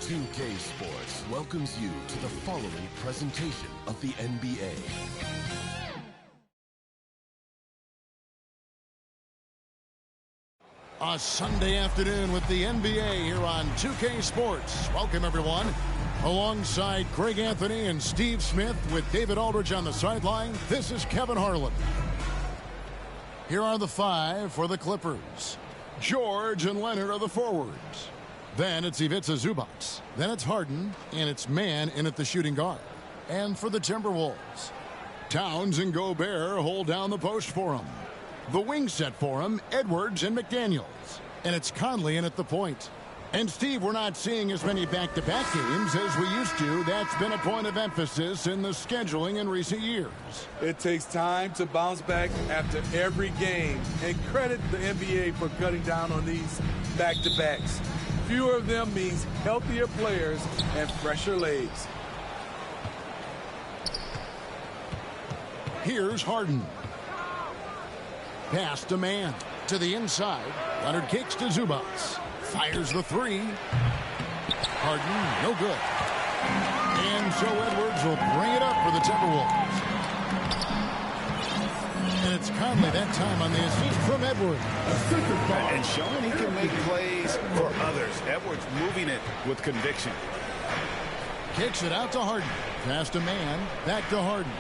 2K Sports welcomes you to the following presentation of the NBA. A Sunday afternoon with the NBA here on 2K Sports. Welcome, everyone. Alongside Greg Anthony and Steve Smith with David Aldridge on the sideline, this is Kevin Harlan. Here are the five for the Clippers. George and Leonard are the forwards. Then it's Ivica Zubac. Then it's Harden, and it's Mann in at the shooting guard. And for the Timberwolves, Towns and Gobert hold down the post for him. The wing set for him, Edwards and McDaniels. And it's Conley in at the point. And Steve, we're not seeing as many back-to-back games as we used to. That's been a point of emphasis in the scheduling in recent years. It takes time to bounce back after every game. And credit the NBA for cutting down on these back-to-backs. Fewer of them means healthier players and fresher legs. Here's Harden. Pass to Mann. To the inside. Leonard kicks to Zubac. Fires the three. Harden, no good. And so Edwards will bring it up for the Timberwolves. And it's Conley that time on the assist from Edwards. And showing he can make plays for others. Edwards moving it with conviction. Kicks it out to Harden. Pass to Mann. Back to Harden.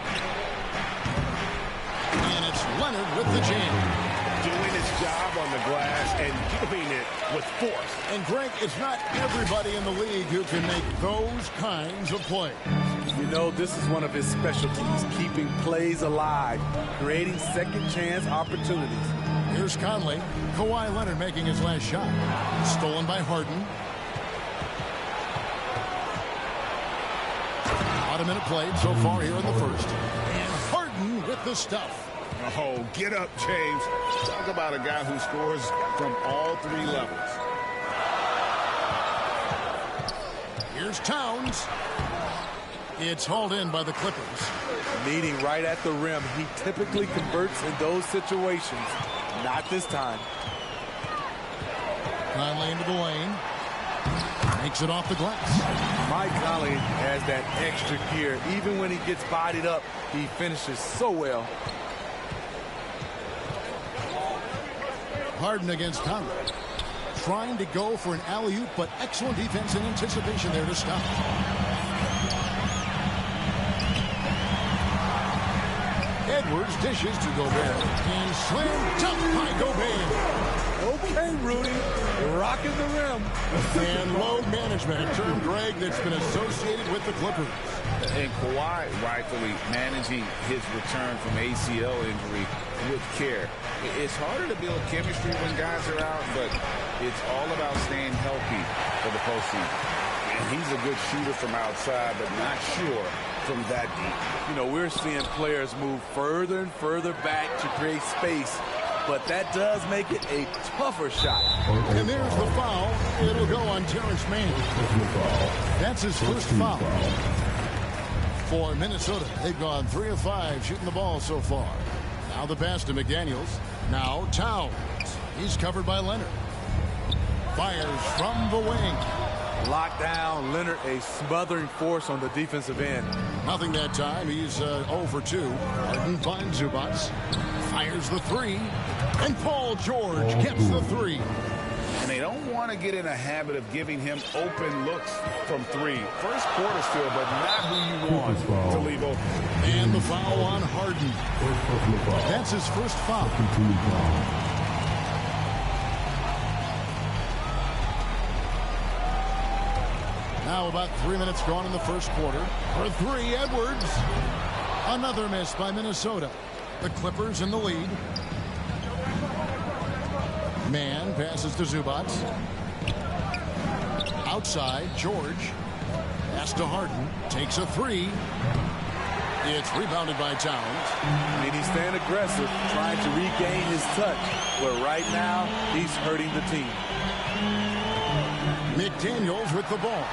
And it's Leonard with the jam. Doing his job on the glass and doing it with force. And Greg, it's not everybody in the league who can make those kinds of plays. You know, this is one of his specialties, keeping plays alive, creating second chance opportunities. Here's Conley. Kawhi Leonard making his last shot. Stolen by Harden. About a minute played so far here in the first. And Harden with the stuff. Oh, get up, James. Talk about a guy who scores from all three levels. Here's Towns. It's hauled in by the Clippers. Meeting right at the rim. He typically converts in those situations. Not this time. Conley into the lane. Makes it off the glass. Mike Conley has that extra gear. Even when he gets bodied up, he finishes so well. Harden against Conley. Trying to go for an alley-oop, but excellent defense and anticipation there to stop. Edwards dishes to Gobert. And slam dunk by Gobert. Okay, Rudy. Rocking the rim. And load management, a term, Greg, that's been associated with the Clippers. And Kawhi rightfully managing his return from ACL injury with care. It's harder to build chemistry when guys are out, but it's all about staying healthy for the postseason. And he's a good shooter from outside, but not sure from that deep. You know, we're seeing players move further and further back to create space, but that does make it a tougher shot. And there's the foul. It'll go on Terrence Mann. That's his first foul. For Minnesota, they've gone 3 of 5 shooting the ball so far. Now the pass to McDaniels. Now Towns. He's covered by Leonard. Fires from the wing. Locked down. Leonard, a smothering force on the defensive end. Nothing that time. He's 0 for 2. Harden finds Zubac. Fires the three. And Paul George gets the three. And they don't want to get in a habit of giving him open looks from three. First quarter still, but not who you want to leave open. And the foul on Harden. That's his first foul. Now So about 3 minutes gone in the first quarter. For three, Edwards. Another miss by Minnesota. The Clippers in the lead. Man passes to Zubac. Outside, George. Pass to Harden. Takes a three. It's rebounded by Towns. I mean, he's staying aggressive, trying to regain his touch. But right now, he's hurting the team. McDaniels with the ball.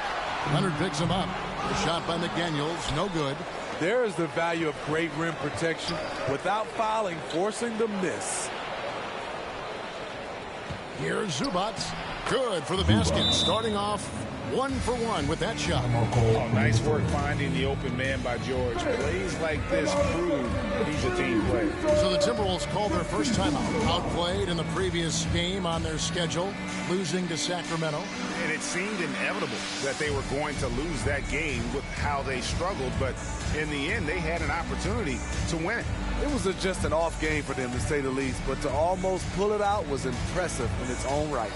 Leonard picks him up. The shot by McDaniels, no good. There is the value of great rim protection without fouling, forcing the miss. Here's Zubac. Good for the basket. Starting off 1 for 1 with that shot. Oh, nice work finding the open man by George. Plays like this prove he's a team player. So the Timberwolves call their first timeout. Outplayed in the previous game on their schedule, losing to Sacramento. And it seemed inevitable that they were going to lose that game with how they struggled. But in the end, they had an opportunity to win it. It was just an off game for them, to say the least. But to almost pull it out was impressive in its own right.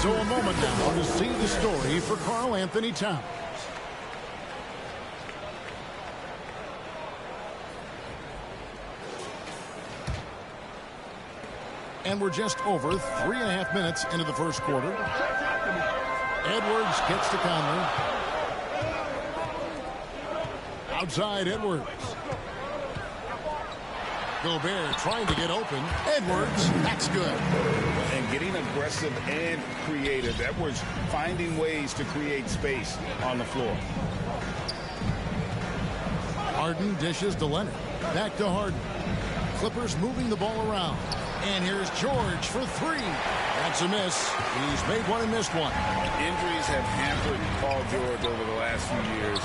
So a moment now to see the story for Karl Anthony Towns. And we're just over 3.5 minutes into the first quarter. Edwards gets to Conley. Outside Edwards. Gobert trying to get open. Edwards, that's good. And getting aggressive and creative. Edwards finding ways to create space on the floor. Harden dishes to Leonard. Back to Harden. Clippers moving the ball around. And here's George for three. That's a miss. He's made one and missed one. Injuries have hampered Paul George over the last few years.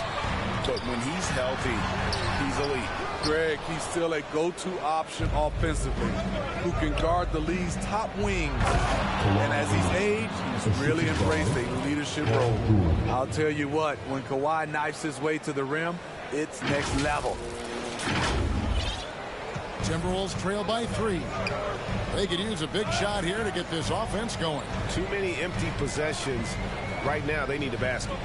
But when he's healthy, he's elite. Greg, he's still a go-to option offensively who can guard the league's top wings. And as he's aged, he's really embraced a leadership role. I'll tell you what, when Kawhi knifes his way to the rim, it's next level. Timberwolves trail by 3. They could use a big shot here to get this offense going. Too many empty possessions. Right now, they need a basket.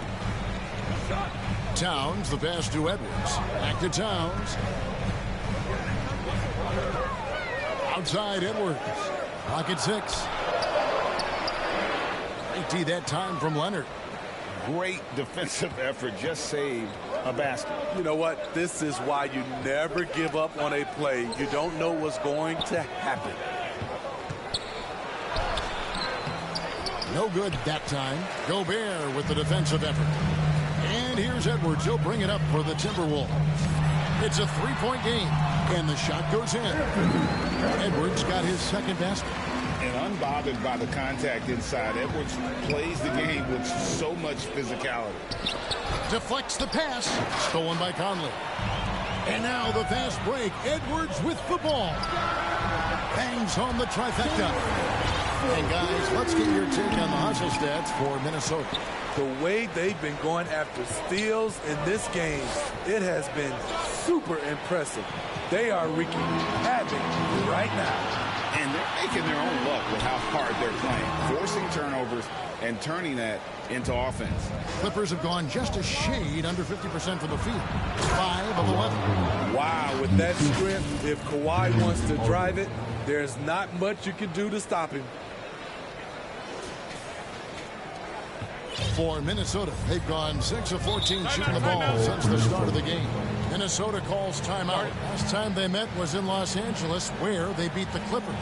Towns, the pass to Edwards. Back to Towns. Outside Edwards. Pocket 6. Great D that time from Leonard. Great defensive effort. Just saved a basket. You know what? This is why you never give up on a play. You don't know what's going to happen. No good that time. Gobert with the defensive effort. And here's Edwards. He'll bring it up for the Timberwolves. It's a 3-point game, and the shot goes in. Edwards got his second basket. And unbothered by the contact inside, Edwards plays the game with so much physicality. Deflects the pass. Stolen by Conley. And now the fast break. Edwards with the ball. Bangs home the trifecta. And guys, let's get your take on the hustle stats for Minnesota. The way they've been going after steals in this game, it has been super impressive. They are wreaking havoc right now. And they're making their own luck with how hard they're playing, forcing turnovers and turning that into offense. Clippers have gone just a shade under 50% from the field. 5 of 11. Wow, with that strength, if Kawhi wants to drive it, there's not much you can do to stop him. For Minnesota, they've gone 6 of 14 shooting the ball since the start of the game. Minnesota calls timeout. Last time they met was in Los Angeles, where they beat the Clippers.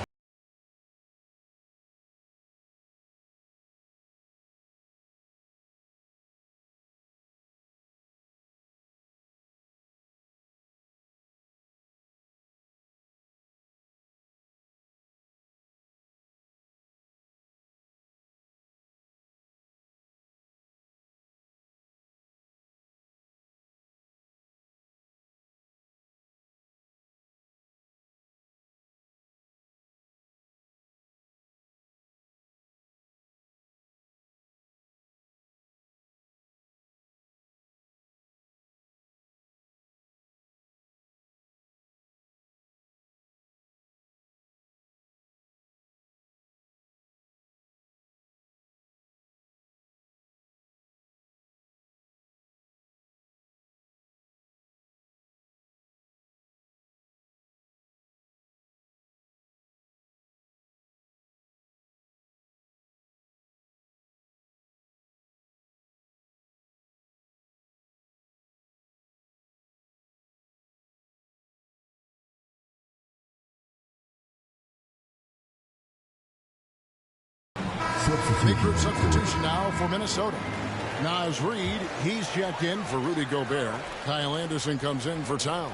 Big group substitution now for Minnesota. Naz Reid, he's checked in for Rudy Gobert. Kyle Anderson comes in for Towns.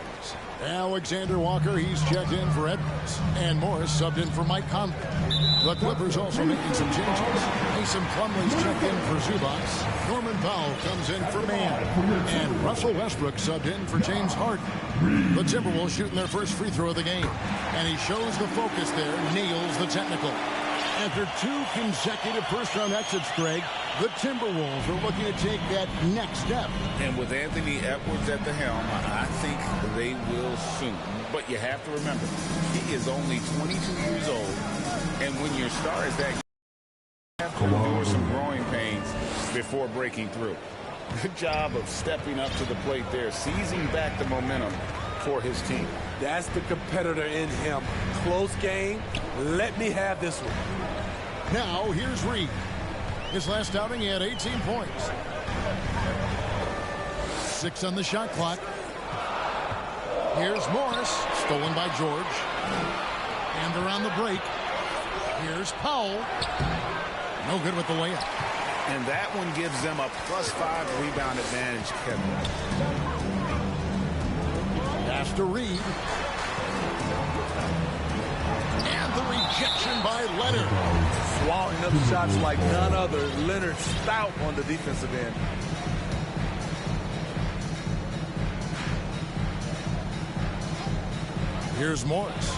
Alexander Walker, he's checked in for Edwards. And Morris subbed in for Mike Conley. The Clippers also making some changes. Mason Plumlee's checked in for Zubac. Norman Powell comes in for Mann. And Russell Westbrook subbed in for James Harden. The Timberwolves shooting their first free throw of the game. And he shows the focus there, nails the technical. After 2 consecutive first-round exits, Greg, the Timberwolves are looking to take that next step. And with Anthony Edwards at the helm, I think they will soon. But you have to remember, he is only 22 years old. And when your star is that, you have to endure some growing pains before breaking through. Good job of stepping up to the plate there, seizing back the momentum for his team. That's the competitor in him. Close game. Let me have this one. Now, here's Reid. His last outing, he had 18 points. 6 on the shot clock. Here's Morris, stolen by George. And they're on the break. Here's Powell. No good with the layup. And that one gives them a +5 rebound advantage, Kevin. Pass to Reid. And the rejection by Leonard. Swatting up shots like none other. Leonard stout on the defensive end. Here's Morris.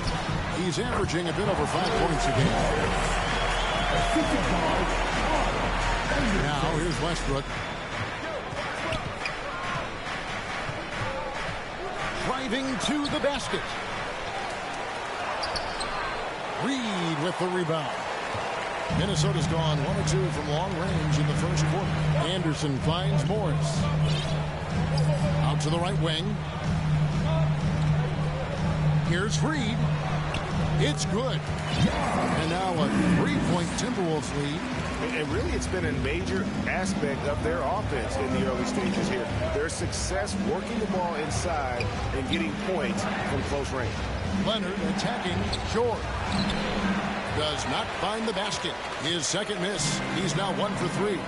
He's averaging a bit over 5 points a game. Now here's Westbrook. Driving to the basket. Reid with the rebound. Minnesota's gone 1 of 2 from long range in the first quarter. Anderson finds Morris. Out to the right wing. Here's Reid. It's good. And now a 3-point Timberwolves lead. And really, it's been a major aspect of their offense in the early stages here. Their success working the ball inside and getting points from close range. Leonard attacking George. Does not find the basket. His second miss. He's now 1 for 3.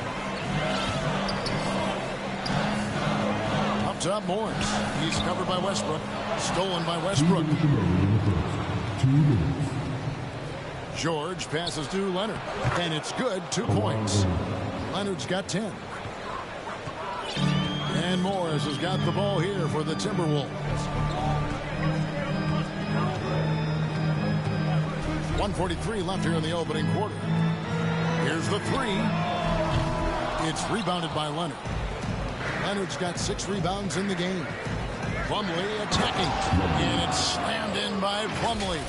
Up top, Morris. He's covered by Westbrook. Stolen by Westbrook. George passes to Leonard. And it's good. 2 points. Leonard's got 10. And Morris has got the ball here for the Timberwolves. 1:43 left here in the opening quarter. Here's the 3. It's rebounded by Leonard. Leonard's got 6 rebounds in the game. Plumlee attacking. And it's slammed in by Plumlee.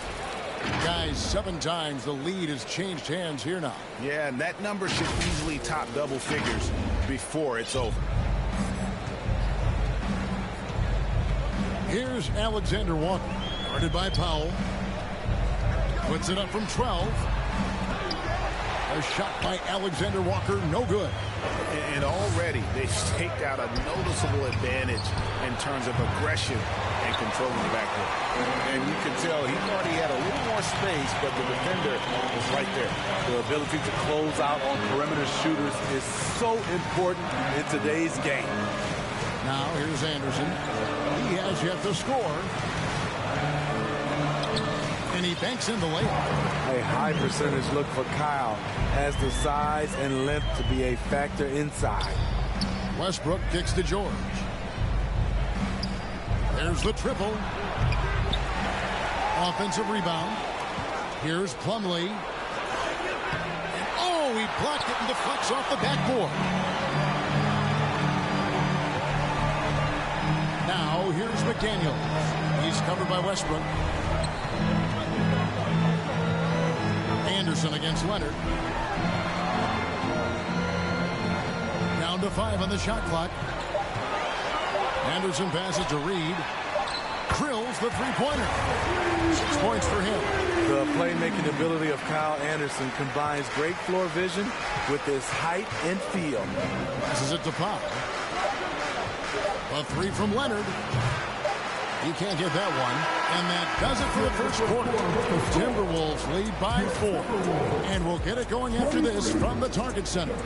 Guys, 7 times the lead has changed hands here now. Yeah, and that number should easily top double figures before it's over. Here's Alexander Walker. Guarded by Powell. Puts it up from 12. A shot by Alexander Walker, no good. And already they've staked out a noticeable advantage in terms of aggression and controlling the backcourt. And you can tell he thought he had a little more space, but the defender was right there. The ability to close out on perimeter shooters is so important in today's game. Now here's Anderson. He has yet to score. And he banks in the layup. A high percentage look for Kyle. Has the size and length to be a factor inside. Westbrook kicks to George. There's the triple. Offensive rebound. Here's Plumlee. And oh, he blocked it and deflects off the backboard. Now here's McDaniels. He's covered by Westbrook. Anderson against Leonard. Down to 5 on the shot clock. Anderson passes to Reed. Drills the three-pointer. 6 points for him. The playmaking ability of Kyle Anderson combines great floor vision with his height and feel. Passes it to Pop. A 3 from Leonard. He can't get that one. And that does it for the first quarter. Timberwolves lead by 4. And we'll get it going after this from the Target Center.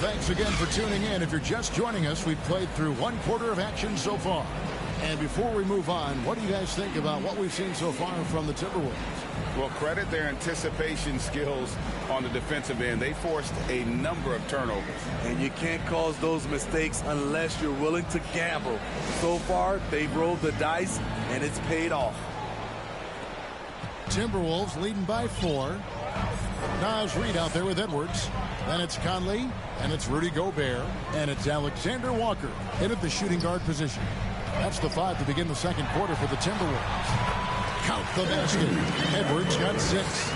Thanks again for tuning in. If you're just joining us, we've played through 1 quarter of action so far. And before we move on, what do you guys think about what we've seen so far from the Timberwolves? Well, credit their anticipation skills on the defensive end. They forced a number of turnovers. And you can't cause those mistakes unless you're willing to gamble. So far, they've rolled the dice, and it's paid off. Timberwolves leading by 4. Nas Reed out there with Edwards. Then it's Conley, and it's Rudy Gobert, and it's Alexander Walker in at the shooting guard position. That's the 5 to begin the second quarter for the Timberwolves. Count the basket. Edwards got 6.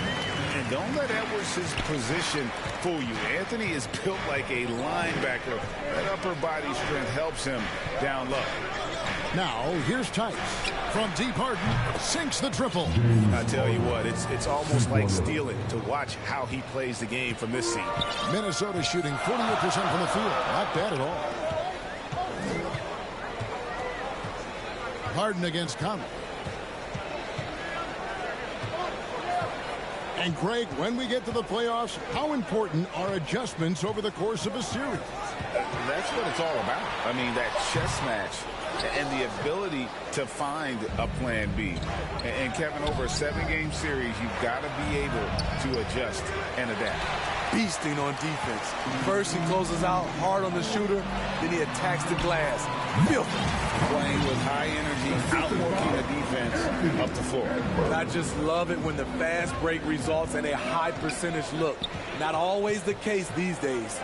And don't let Edwards' position fool you. Anthony is built like a linebacker. That upper body strength helps him down low. Now, here's Tice. From deep, Harden sinks the triple. I tell you what, it's almost like stealing to watch how he plays the game from this seat. Minnesota shooting 48% from the field. Not bad at all. Harden against Conley. And Greg, when we get to the playoffs, how important are adjustments over the course of a series? That's what it's all about. I mean, that chess match and the ability to find a plan B. And Kevin, over a 7-game series, you've got to be able to adjust and adapt. Beasting on defense. First, he closes out hard on the shooter, then he attacks the glass. Playing with high energy, outworking the defense up the floor. And I just love it when the fast break results in a high percentage look. Not always the case these days.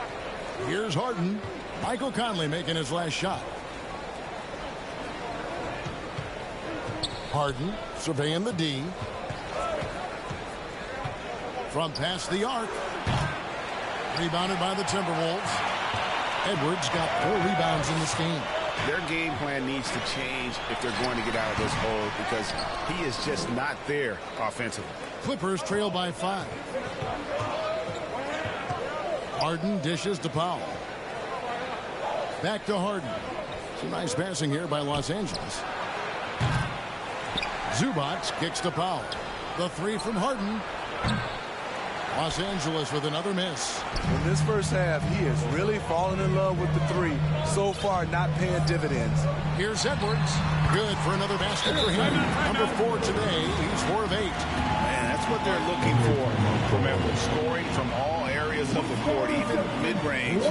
Here's Harden. Michael Conley making his last shot. Harden surveying the D. From past the arc. Rebounded by the Timberwolves. Edwards got 4 rebounds in this game. Their game plan needs to change if they're going to get out of this hole because he is just not there offensively. Clippers trail by 5. Harden dishes to Powell. Back to Harden. Some nice passing here by Los Angeles. Zubac kicks to Powell. The 3 from Harden. Los Angeles with another miss. In this first half, he is really falling in love with the 3. So far, not paying dividends. Here's Edwards. Good for another basket for him. Number 4 today. He's 4 of 8. Man, that's what they're looking for from Edwards. Scoring from all areas of the court, even mid-range,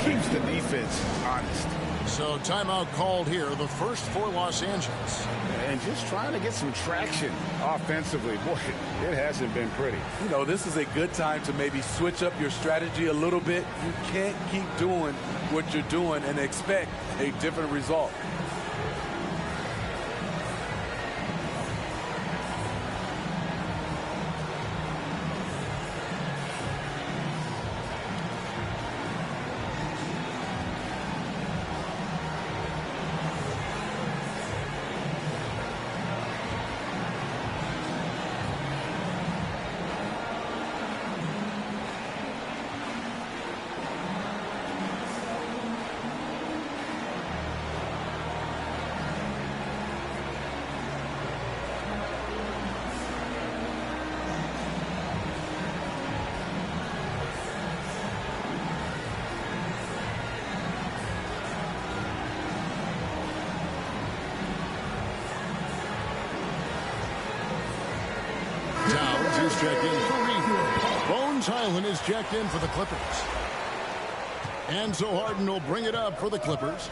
keeps the defense honest. So timeout called here, the first for Los Angeles. And just trying to get some traction offensively. Boy, it hasn't been pretty. You know, this is a good time to maybe switch up your strategy a little bit. You can't keep doing what you're doing and expect a different result. Towns is checked in for Reed. Bones Highland is checked in for the Clippers. And so Harden will bring it up for the Clippers.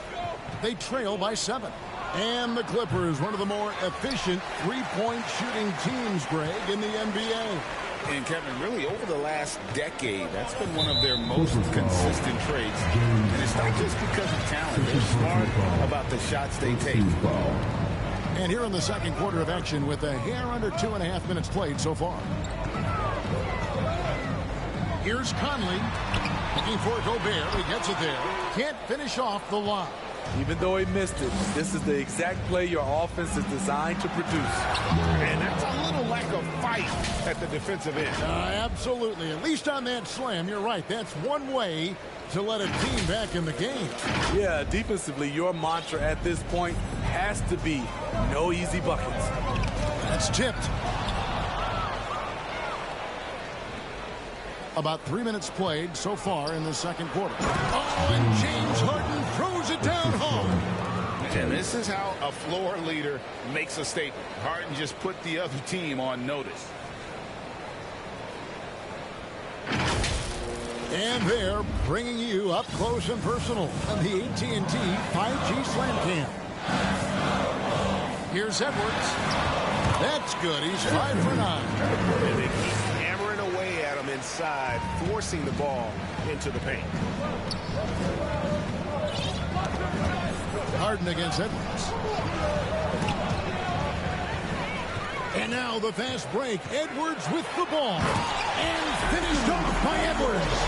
They trail by 7. And the Clippers, one of the more efficient three-point shooting teams, Greg, in the NBA. And Kevin, really over the last decade, that's been one of their most consistent traits. And it's not just because of talent. They're smart about the shots they take. And here in the second quarter of action with a hair under 2.5 minutes played so far. Here's Conley. Looking for Gobert. He gets it there. Can't finish off the lob. Even though he missed it, this is the exact play your offense is designed to produce. And that's a little lack of fight at the defensive end. Absolutely. At least on that slam, you're right. That's one way to let a team back in the game. Yeah, defensively, your mantra at this point has to be no easy buckets. That's tipped. About 3 minutes played so far in the second quarter. Oh, and James Harden throws it down home. And this is how a floor leader makes a statement. Harden just put the other team on notice. And they're bringing you up close and personal on the AT&T 5G Slam Cam. Here's Edwards. That's good. He's 5 for 9. And they keep hammering away at him inside, forcing the ball into the paint. Harden against Edwards. And now the fast break. Edwards with the ball. And finished off by Edwards.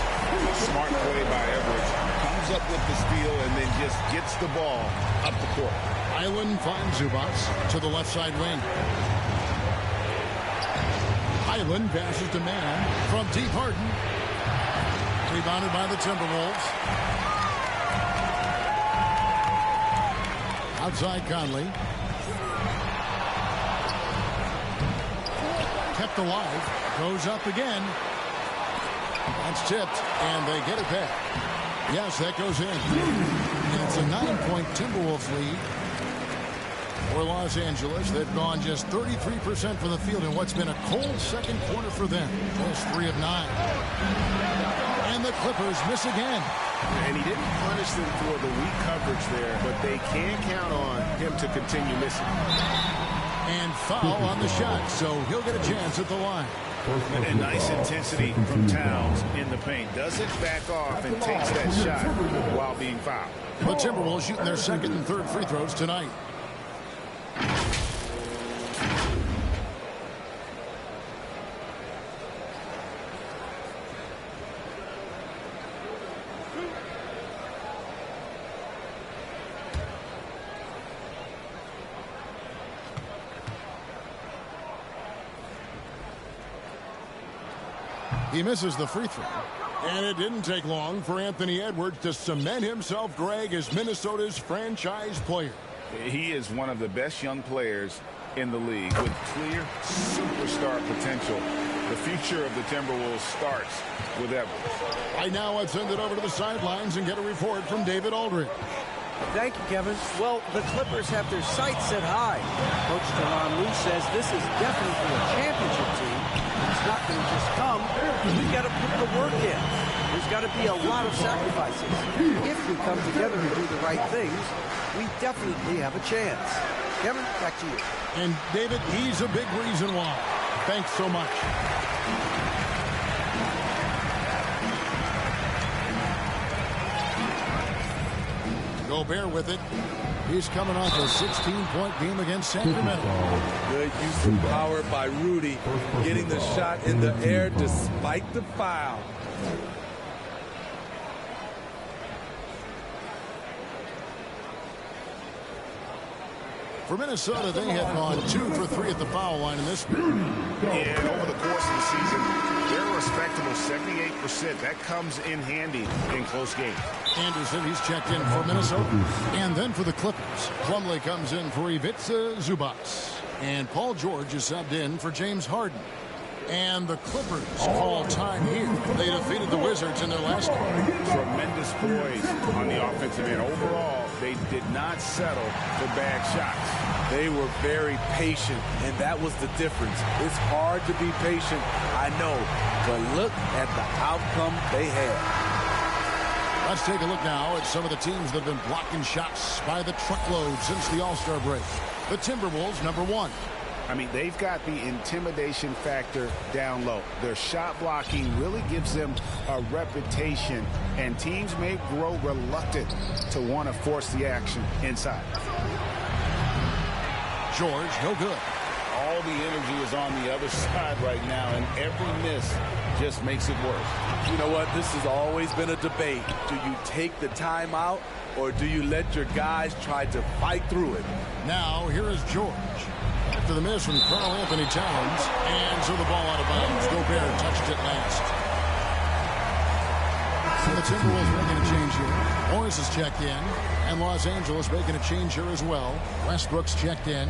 Smart play by Edwards. Comes up with the steal and then just gets the ball up the court. Highland finds Zubats to the left side wing. Highland passes to man from deep. Harden. Rebounded by the Timberwolves. Outside Conley. Kept alive. Goes up again. That's tipped, and they get it back. Yes, that goes in. And it's a 9-point Timberwolves lead for Los Angeles. They've gone just 33% from the field in what's been a cold second quarter for them. Just 3 of 9. And the Clippers miss again. And he didn't punish them for the weak coverage there, but they can count on him to continue missing. And foul on the shot, so he'll get a chance at the line. And nice intensity from Towns in the paint. Doesn't back off and takes that shot while being fouled. The Timberwolves shooting their second and third free throws tonight. He misses the free throw. And it didn't take long for Anthony Edwards to cement himself, Greg, as Minnesota's franchise player. He is one of the best young players in the league with clear superstar potential. The future of the Timberwolves starts with Edwards. Right now, let's send it over to the sidelines and get a report from David Aldridge. Thank you, Kevin. Well, the Clippers have their sights set high. Coach Teron Lue says this is definitely a championship team. It's not going to just come. We've got to put the work in. There's got to be a lot of sacrifices. If we come together and do the right things, we definitely have a chance. Kevin, back to you. And, David, he's a big reason why. Thanks so much. Gobert with it. He's coming off a 16-point game against Sacramento. Good use of power by Rudy, getting the shot in the air despite the foul. For Minnesota, they have gone 2 for 3 at the foul line in this game. And over the course of the season, they're a respectable 78%. That comes in handy in close games. Anderson, he's checked in for Minnesota. And then for the Clippers, Plumlee comes in for Ivica Zubats. And Paul George is subbed in for James Harden. And the Clippers call time here. They defeated the Wizards in their last game. Tremendous poise on the offensive end. Overall, They did not settle for bad shots. They were very patient, and that was the difference. It's hard to be patient, I know, but look at the outcome they had. Let's take a look now at some of the teams that have been blocking shots by the truckload since the All-Star break. The Timberwolves, number 1. I mean, they've got the intimidation factor down low. Their shot blocking really gives them a reputation, and teams may grow reluctant to want to force the action inside. George, no good. All the energy is on the other side right now, and every miss just makes it worse. You know what? This has always been a debate. Do you take the timeout, or do you let your guys try to fight through it? Now, here is George. After the miss from Karl Anthony Towns, and so the ball out of bounds. Gobert touched it last. So the Timberwolves making a change here. Morris is checked in, and Los Angeles making a change here as well. Westbrook's checked in.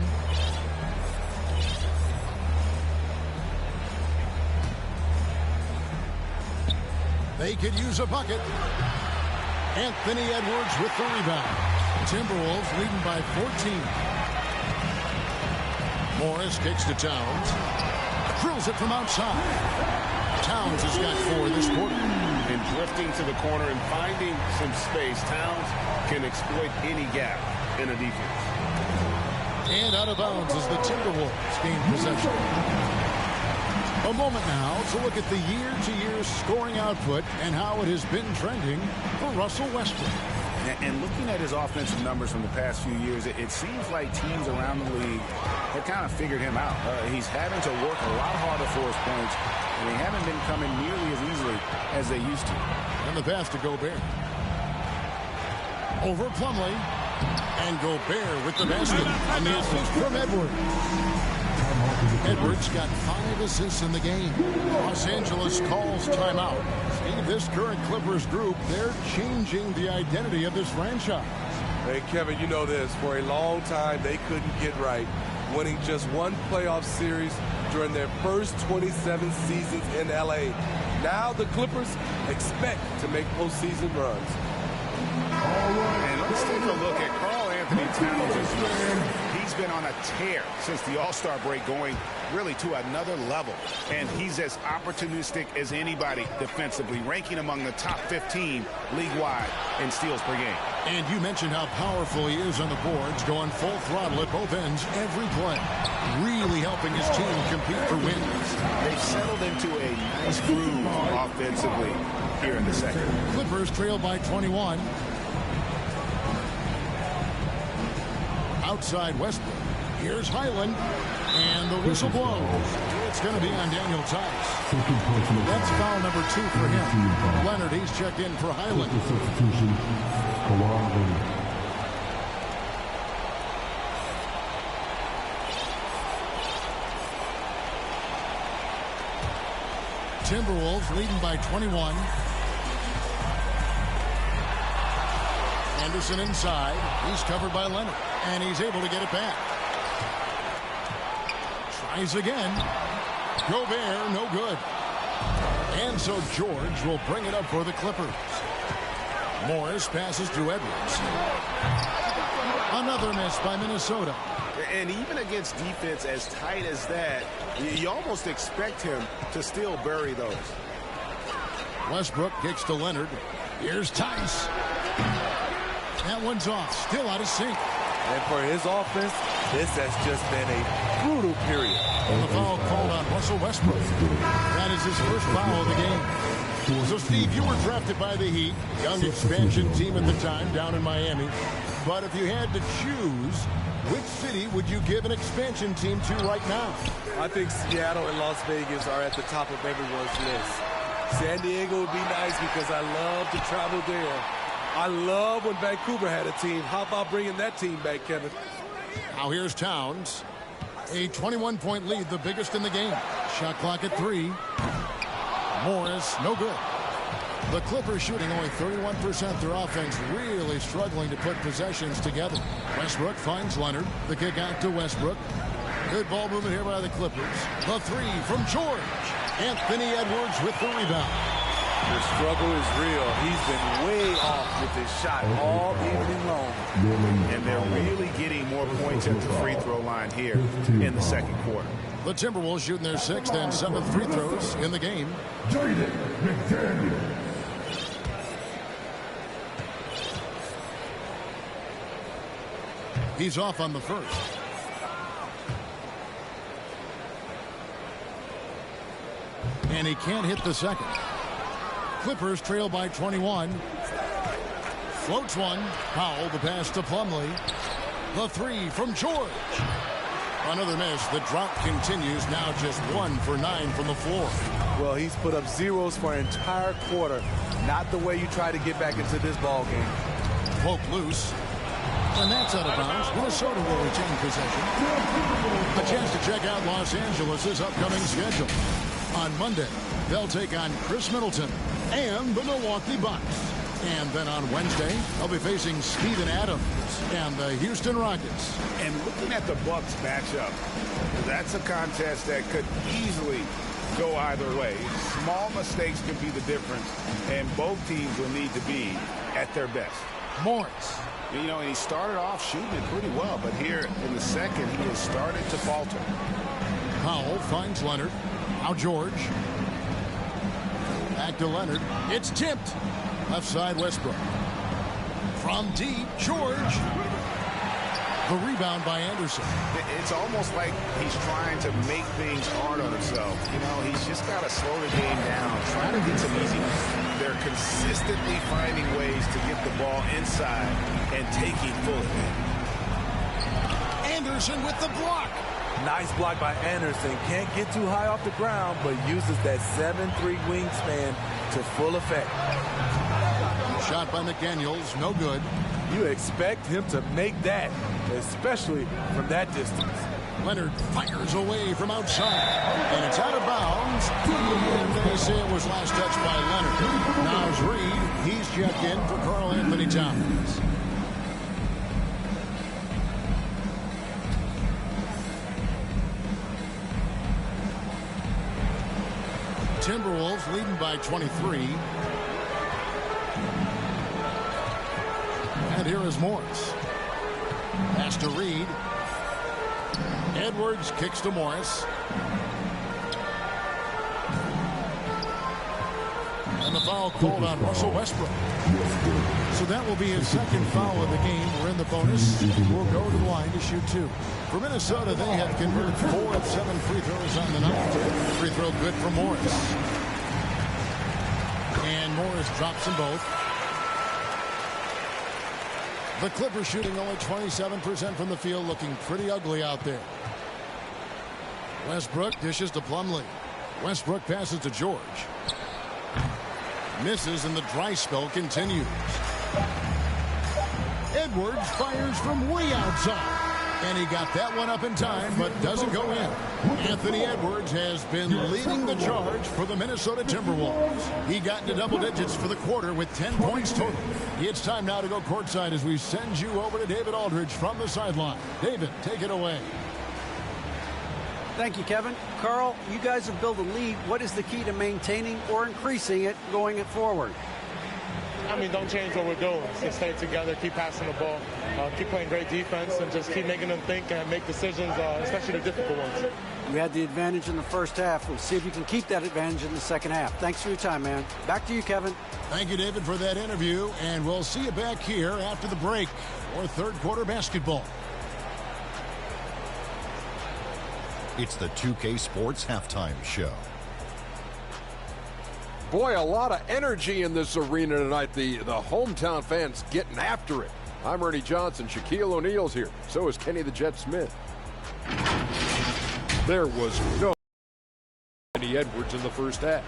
They could use a bucket. Anthony Edwards with the rebound. Timberwolves leading by 14. Morris kicks to Towns. Drills it from outside. Towns has got 4 this quarter. And drifting to the corner and finding some space, Towns can exploit any gap in a defense. And out of bounds as the Timberwolves gain possession. A moment now to look at the year-to-year scoring output and how it has been trending for Russell Westbrook. And looking at his offensive numbers from the past few years, it seems like teams around the league have kind of figured him out. He's having to work a lot harder for his points, and they haven't been coming nearly as easily as they used to. And the pass to Gobert. Over Plumlee. And Gobert with the basket. On the assist from Edwards. Edwards got 5 assists in the game. Los Angeles calls timeout. Steve, this current Clippers group, they're changing the identity of this franchise. Hey, Kevin, you know this. For a long time, they couldn't get right, winning just one playoff series during their first 27 seasons in L.A. Now the Clippers expect to make postseason runs. All right, and let's take a look at Karl Anthony Towns. He's been on a tear since the All-Star break, going really to another level. And he's as opportunistic as anybody defensively, ranking among the top 15 league-wide in steals per game. And you mentioned how powerful he is on the boards, going full throttle at both ends every play. Really helping his team compete for wins. They've settled into a nice groove offensively here in the second. Clippers trail by 21. Outside Westbrook. Here's Highland. And the whistle blows. It's going to be on Daniel Tice. That's foul number 2 for him. Leonard, he's checked in for Highland. Timberwolves leading by 21. Anderson inside. He's covered by Leonard. And he's able to get it back. Tries again. Gobert, no good. And so George will bring it up for the Clippers. Morris passes to Edwards. Another miss by Minnesota. And even against defense as tight as that, you almost expect him to still bury those. Westbrook kicks to Leonard. Here's Tice. That one's off. Still out of sync. And for his offense, this has just been a brutal period. And the foul called on Russell Westbrook. That is his first foul of the game. So, Steve, you were drafted by the Heat, young expansion team at the time down in Miami. But if you had to choose, which city would you give an expansion team to right now? I think Seattle and Las Vegas are at the top of everyone's list. San Diego would be nice because I love to travel there. I love when Vancouver had a team. How about bringing that team back, Kevin? Now here's Towns. A 21-point lead, the biggest in the game. Shot clock at 3. Morris, no good. The Clippers shooting only 31%. Their offense really struggling to put possessions together. Westbrook finds Leonard. The kick out to Westbrook. Good ball movement here by the Clippers. The 3 from George. Anthony Edwards with the rebound. The struggle is real. He's been way off with his shot all evening long. And they're really getting more points at the free throw line here in the second quarter. The Timberwolves shooting their 6th and 7th free throws in the game. He's off on the first. And he can't hit the second. Clippers trail by 21. Floats one. Powell, the pass to Plumlee. The three from George. Another miss. The drought continues. Now just 1 for 9 from the floor. Well, he's put up zeros for an entire quarter. Not the way you try to get back into this ball game. Poke loose. And that's out of bounds. Minnesota will retain possession. A chance to check out Los Angeles' upcoming schedule. On Monday, they'll take on Chris Middleton and the Milwaukee Bucks. And then on Wednesday, they'll be facing Steven Adams and the Houston Rockets. And looking at the Bucks matchup, that's a contest that could easily go either way. Small mistakes can be the difference, and both teams will need to be at their best. Morris. You know, and he started off shooting it pretty well, but here in the second, he has started to falter. Powell finds Leonard. Now George. Back to Leonard. It's tipped. Left side Westbrook. From deep, George. The rebound by Anderson. It's almost like he's trying to make things hard on himself. You know, he's just got to slow the game down, try to get some easy. They're consistently finding ways to get the ball inside and taking full advantage. Anderson with the block. Nice block by Anderson. Can't get too high off the ground, but uses that 7'3" wingspan to full effect. Shot by McDaniels, no good. You expect him to make that, especially from that distance. Leonard fires away from outside, and it's out of bounds. And they say it was last touched by Leonard. Now's Reed. He's checked in for Karl Anthony Towns. Timberwolves leading by 23. And here is Morris. Pass to Reed. Edwards kicks to Morris. And the foul called on Russell Westbrook. So that will be his second foul of the game. We're in the bonus. We'll go to the line to shoot 2. For Minnesota, they have converted 4 of 7 free throws on the night. Free throw good for Morris. And Morris drops them both. The Clippers shooting only 27% from the field, looking pretty ugly out there. Westbrook dishes to Plumlee. Westbrook passes to George. Misses, and the dry spell continues. Edwards fires from way outside. And he got that one up in time, but doesn't go in. Anthony Edwards has been leading the charge for the Minnesota Timberwolves. He got into double digits for the quarter with 10 points total. It's time now to go courtside as we send you over to David Aldridge from the sideline. David, take it away. Thank you, Kevin. Carl, you guys have built a lead. What is the key to maintaining or increasing it going forward? I mean, don't change what we're doing. Just stay together, keep passing the ball, keep playing great defense, and just keep making them think and make decisions, especially the difficult ones. You had the advantage in the first half. We'll see if you can keep that advantage in the second half. Thanks for your time, man. Back to you, Kevin. Thank you, David, for that interview, and we'll see you back here after the break for third quarter basketball. It's the 2K Sports Halftime Show. Boy, a lot of energy in this arena tonight. The hometown fans getting after it. I'm Ernie Johnson. Shaquille O'Neal's here. So is Kenny the Jet Smith. There was no Anthony Edwards in the first half.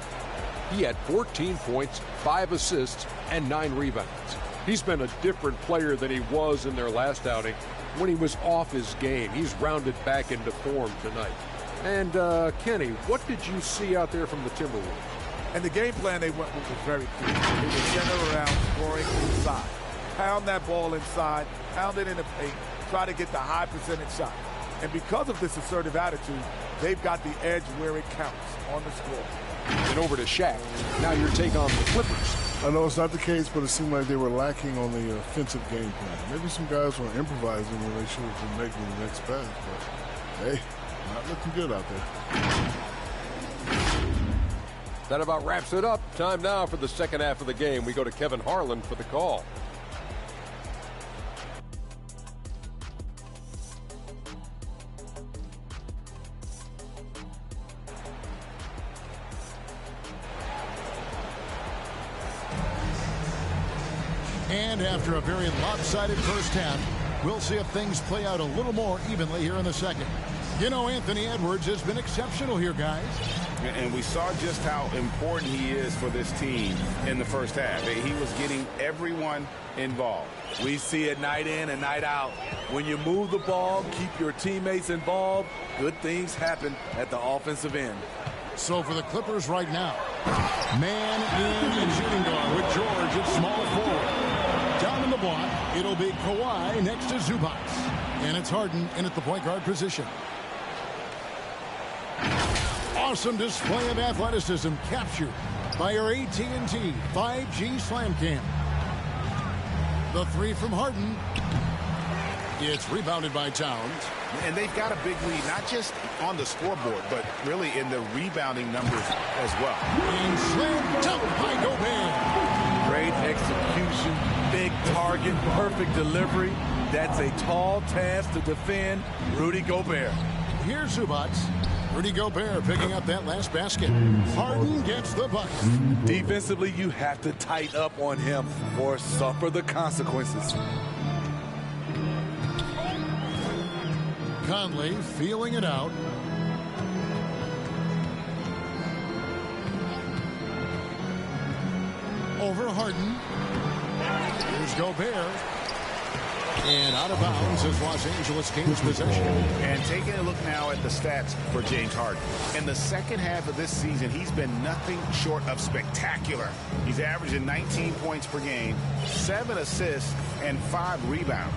He had 14 points, 5 assists, and 9 rebounds. He's been a different player than he was in their last outing when he was off his game. He's rounded back into form tonight. And, Kenny, what did you see out there from the Timberwolves? And the game plan they went with was very clear. It was centered around scoring inside. Pound that ball inside, pound it in the paint, try to get the high percentage shot. And because of this assertive attitude, they've got the edge where it counts on the score. And over to Shaq. Now your take on the Clippers. I know it's not the case, but it seemed like they were lacking on the offensive game plan. Maybe some guys were improvising when they should have been making the next pass, but hey, not looking good out there. That about wraps it up. Time now for the second half of the game. We go to Kevin Harlan for the call. And after a very lopsided first half, we'll see if things play out a little more evenly here in the second. You know, Anthony Edwards has been exceptional here, guys. And we saw just how important he is for this team in the first half. He was getting everyone involved. We see it night in and night out. When you move the ball, keep your teammates involved, good things happen at the offensive end. So for the Clippers right now, man in shooting guard with George at small forward. Down in the block, it'll be Kawhi next to Zubac. And it's Harden in at the point guard position. Awesome display of athleticism captured by our AT&T 5G Slam Cam. The three from Harden. It's rebounded by Towns. And they've got a big lead, not just on the scoreboard, but really in the rebounding numbers as well. And slam dunk by Gobert. Great execution, big target, perfect delivery. That's a tall task to defend Rudy Gobert. Here's Zubac. Rudy Gobert picking up that last basket. Harden gets the bucket. Defensively, you have to tighten up on him or suffer the consequences. Conley feeling it out. Over Harden. Here's Gobert. And out of bounds as Los Angeles gains possession. And taking a look now at the stats for James Harden. In the second half of this season, he's been nothing short of spectacular. He's averaging 19 points per game, 7 assists, and 5 rebounds.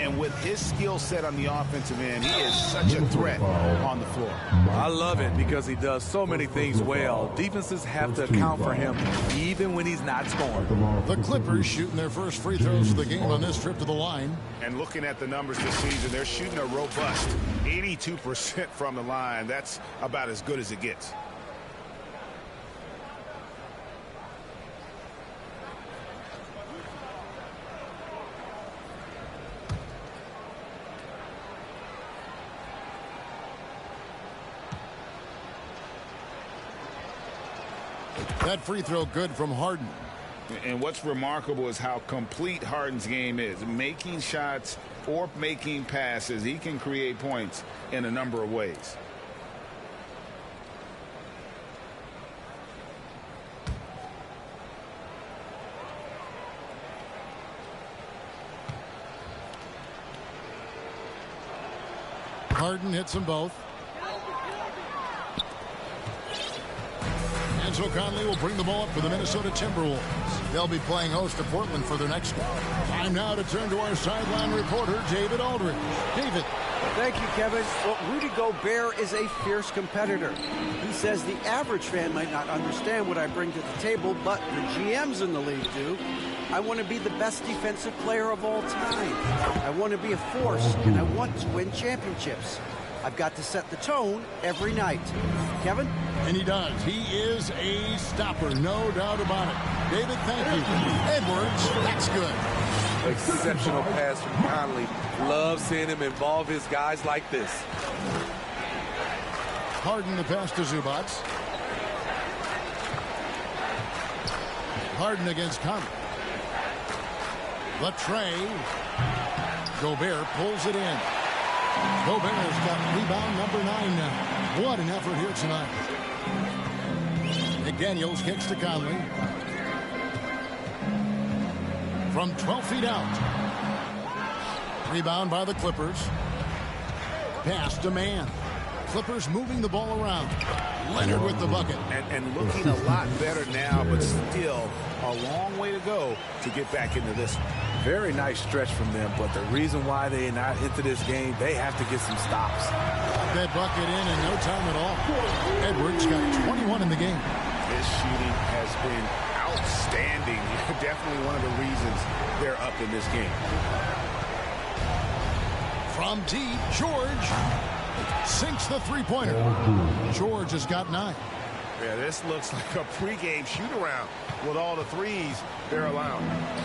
And with his skill set on the offensive end, he is such a threat on the floor. I love it because he does so many things well. Defenses have to account for him even when he's not scoring. The Clippers shooting their first free throws of the game on this trip to the line. And looking at the numbers this season, they're shooting a robust 82% from the line. That's about as good as it gets. That free throw good from Harden. And what's remarkable is how complete Harden's game is. Making shots or making passes, he can create points in a number of ways. Harden hits them both. And so Conley will bring the ball up for the Minnesota Timberwolves. They'll be playing host to Portland for their next one. Time now to turn to our sideline reporter, David Aldridge. David. Thank you, Kevin. Well, Rudy Gobert is a fierce competitor. He says the average fan might not understand what I bring to the table, but the GMs in the league do. I want to be the best defensive player of all time. I want to be a force, and I want to win championships. I've got to set the tone every night. Kevin? And he does. He is a stopper, no doubt about it. David, thank you. Edwards, that's good. Exceptional pass from Conley. Love seeing him involve his guys like this. Harden the pass to Zubac. Harden against Conley. The tray. Gobert pulls it in. Gobert's got rebound number 9 now. What an effort here tonight. McDaniels kicks to Conley. From 12 feet out. Rebound by the Clippers. Pass to man. Clippers moving the ball around. Leonard with the bucket. And looking a lot better now, but still a long way to go to get back into this one. Very nice stretch from them, but the reason why they're not into this game, they have to get some stops. That bucket in no time at all. Edwards got 21 in the game. His shooting has been outstanding. Definitely one of the reasons they're up in this game. From deep, George sinks the three-pointer. George has got 9. Yeah, this looks like a pregame shoot-around with all the threes they're allowing.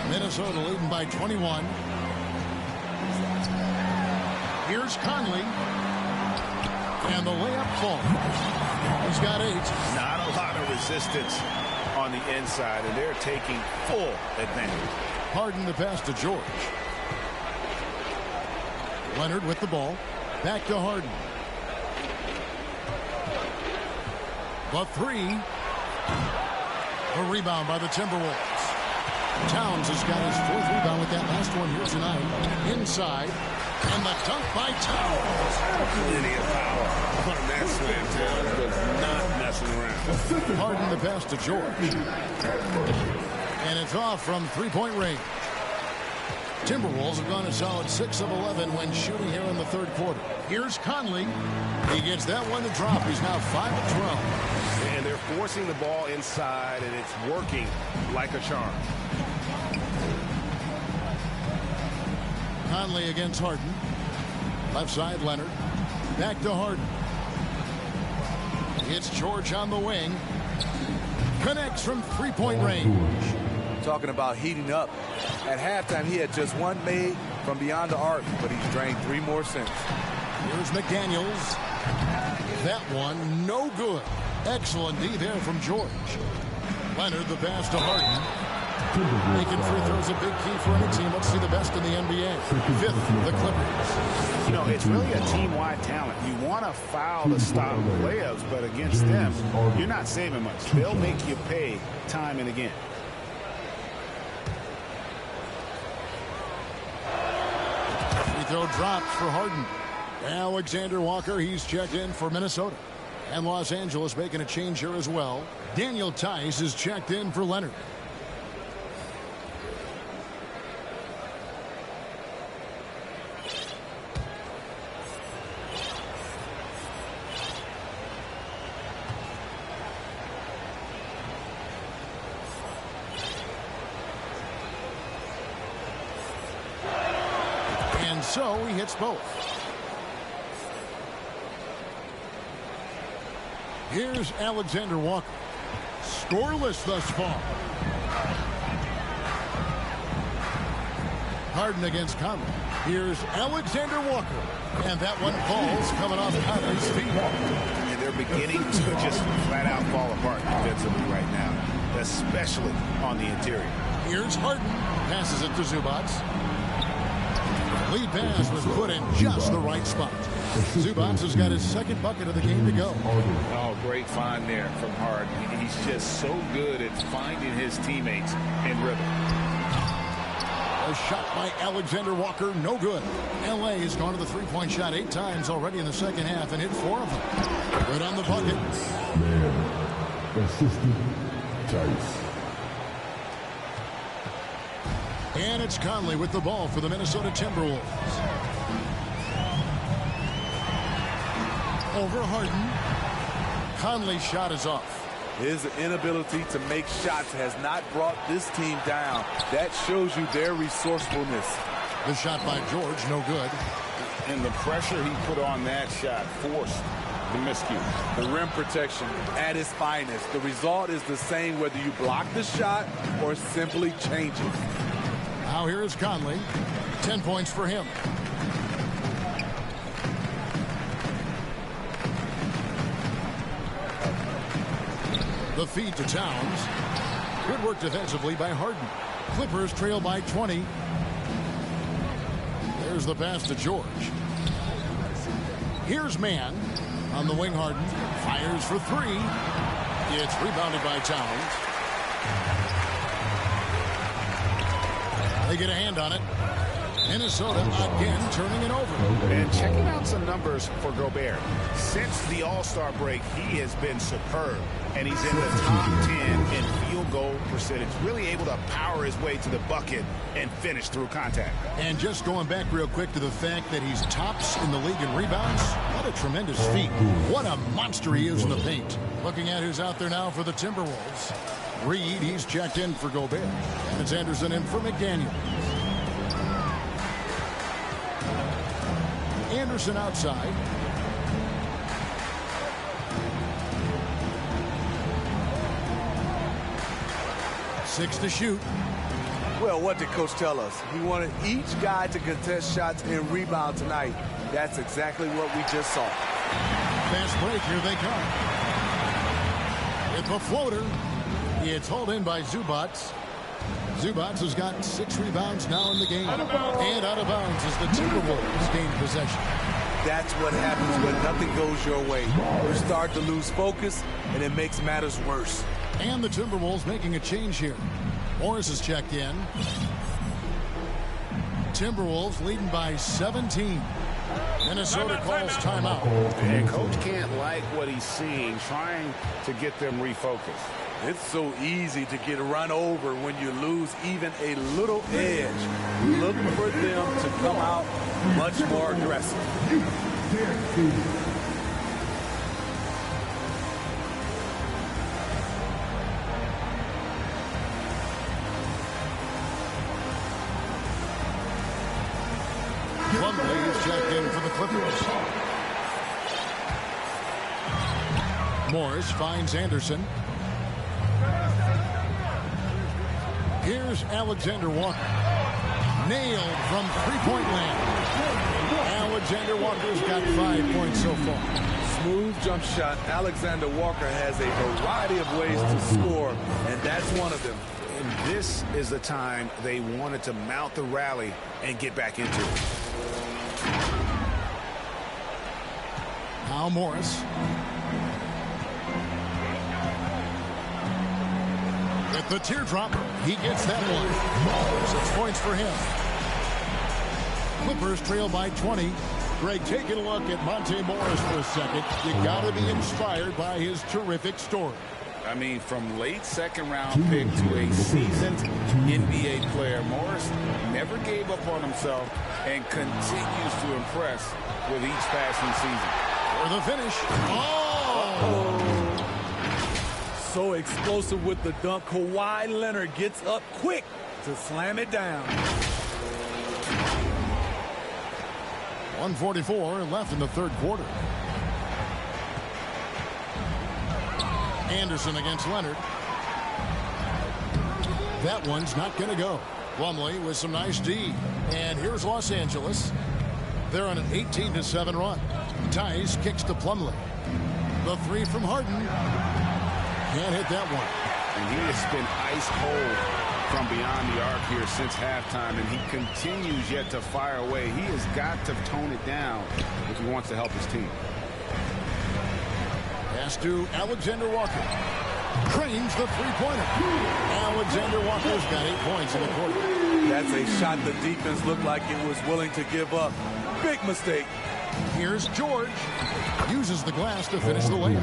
Minnesota leading by 21. Here's Conley. And the layup falls. He's got 8. Not a lot of resistance on the inside, and they're taking full advantage. Harden the pass to George. Leonard with the ball. Back to Harden. The 3. A rebound by the Timberwolves. Towns has got his 4th rebound with that last one here tonight. Inside. And the dunk by Towns. Plenty of power on that slam. Towns was not messing around. Harden the pass to George. And it's off from three-point range. Timberwolves have gone a solid 6 of 11 when shooting here in the third quarter. Here's Conley. He gets that one to drop. He's now 5 of 12. And they're forcing the ball inside, and it's working like a charm. Conley against Harden. Left side, Leonard. Back to Harden. It's George on the wing. Connects from three-point range. Talking about heating up. At halftime, he had just one made from beyond the arc, but he's drained 3 more since. Here's McDaniels. That one, no good. Excellent D there from George. Leonard, the pass to Harden. Making free throws a big key for any team. Let's see the best in the NBA. 5th, the Clippers. You know, it's really a team-wide talent. You want to foul to stop layups, but against them, you're not saving much. They'll make you pay time and again. Free throw dropped for Harden. Alexander Walker, he's checked in for Minnesota. And Los Angeles making a change here as well. Daniel Tice is checked in for Leonard. And so he hits both. Here's Alexander Walker. Scoreless thus far. Harden against Conley. Here's Alexander Walker. And that one falls coming off Conley's feet. And they're beginning to just flat out fall apart defensively right now, especially on the interior. Here's Harden. Passes it to Zubats. Lead pass was put in just the right spot. Zubats has got his 2nd bucket of the game to go. Oh, great find there from Harden. He's just so good at finding his teammates in rhythm. A shot by Alexander Walker, no good. L.A. has gone to the three-point shot 8 times already in the second half and hit 4 of them. Good on the bucket. Assistant Tice. And it's Conley with the ball for the Minnesota Timberwolves. Over Harden. Conley's shot is off. His inability to make shots has not brought this team down. That shows you their resourcefulness. The shot by George, no good. And the pressure he put on that shot forced the miscue. The rim protection at its finest. The result is the same whether you block the shot or simply change it. Now here is Conley. 10 points for him. The feed to Towns. Good work defensively by Harden. Clippers trail by 20. There's the pass to George. Here's Mann. On the wing, Harden. Fires for 3. It's rebounded by Towns. They get a hand on it. Minnesota again turning it over. And checking out some numbers for Gobert. Since the All-Star break, he has been superb. And he's in the top 10 in field goal percentage. Really able to power his way to the bucket and finish through contact. And just going back real quick to the fact that he's tops in the league in rebounds. What a tremendous feat. What a monster he is in the paint. Looking at who's out there now for the Timberwolves. Reed, he's checked in for Gobert. And it's Anderson in for McDaniel. Anderson outside. Six to shoot. Well, what did Coach tell us? He wanted each guy to contest shots and rebound tonight. That's exactly what we just saw. Fast break, here they come. With a floater, it's hauled in by Zubats. Zubats has got 6 rebounds now in the game. And out of bounds as the Timberwolves gain possession. That's what happens when nothing goes your way. You start to lose focus, and it makes matters worse. And the Timberwolves making a change here. Morris is checked in. Timberwolves leading by 17. Minnesota calls timeout. And coach can't like what he's seeing, trying to get them refocused. It's so easy to get run over when you lose even a little edge. Look for them to come out much more aggressive. Plumlee is checked in for the Clippers. Morris finds Anderson. Here's Alexander Walker. Nailed from three-point land. Alexander Walker's got 5 points so far. Smooth jump shot. Alexander Walker has a variety of ways to score, and that's one of them. And this is the time they wanted to mount the rally and get back into it. Now Morris. With the teardrop, he gets that one. 6 points for him. Clippers trail by 20. Greg, taking a look at Monte Morris for a second. You got to be inspired by his terrific story. I mean, from late second-round pick to a seasoned NBA player, Morris never gave up on himself and continues to impress with each passing season. For the finish. So explosive with the dunk. Kawhi Leonard gets up quick to slam it down. 1:44 left in the third quarter. Anderson against Leonard. That one's not going to go. Plumlee with some nice D. And here's Los Angeles. They're on an 18-7 run. Tice kicks to Plumlee. The three from Harden. Can't hit that one. And he has been ice cold from beyond the arc here since halftime, and he continues yet to fire away. He has got to tone it down if he wants to help his team. Pass to Alexander Walker. Cranes the three-pointer. Alexander Walker's got 8 points in the quarter. That's a shot the defense looked like it was willing to give up. Big mistake. Here's George. Uses the glass to finish the layup.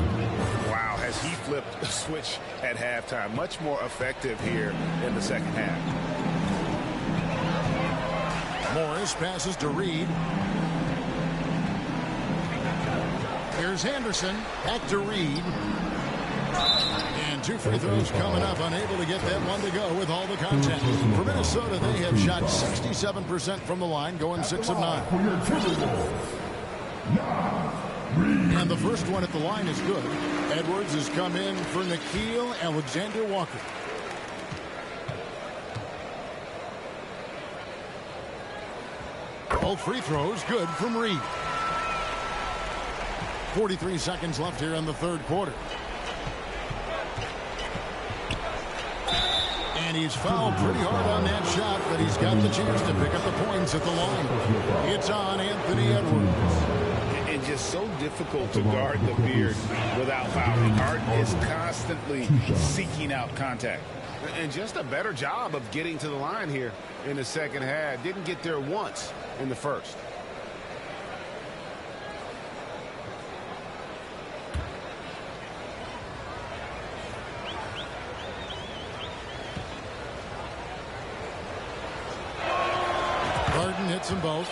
Wow, has he flipped a switch at halftime. Much more effective here in the second half. Morris passes to Reed. Here's Henderson. Back to Reed. And 2 free throws coming up. Unable to get that one to go with all the contact. For Minnesota, they have shot 67% from the line, going 6 of 9. And the first one at the line is good. Edwards has come in for Nickeil Alexander-Walker. Both free throws good from Reed. 43 seconds left here in the third quarter. And he's fouled pretty hard on that shot, but he's got the chance to pick up the points at the line. It's on Anthony Edwards. And just so difficult to guard the beard without fouling. Harden is constantly seeking out contact. And just a better job of getting to the line here in the second half. Didn't get there once in the first. Harden hits them both.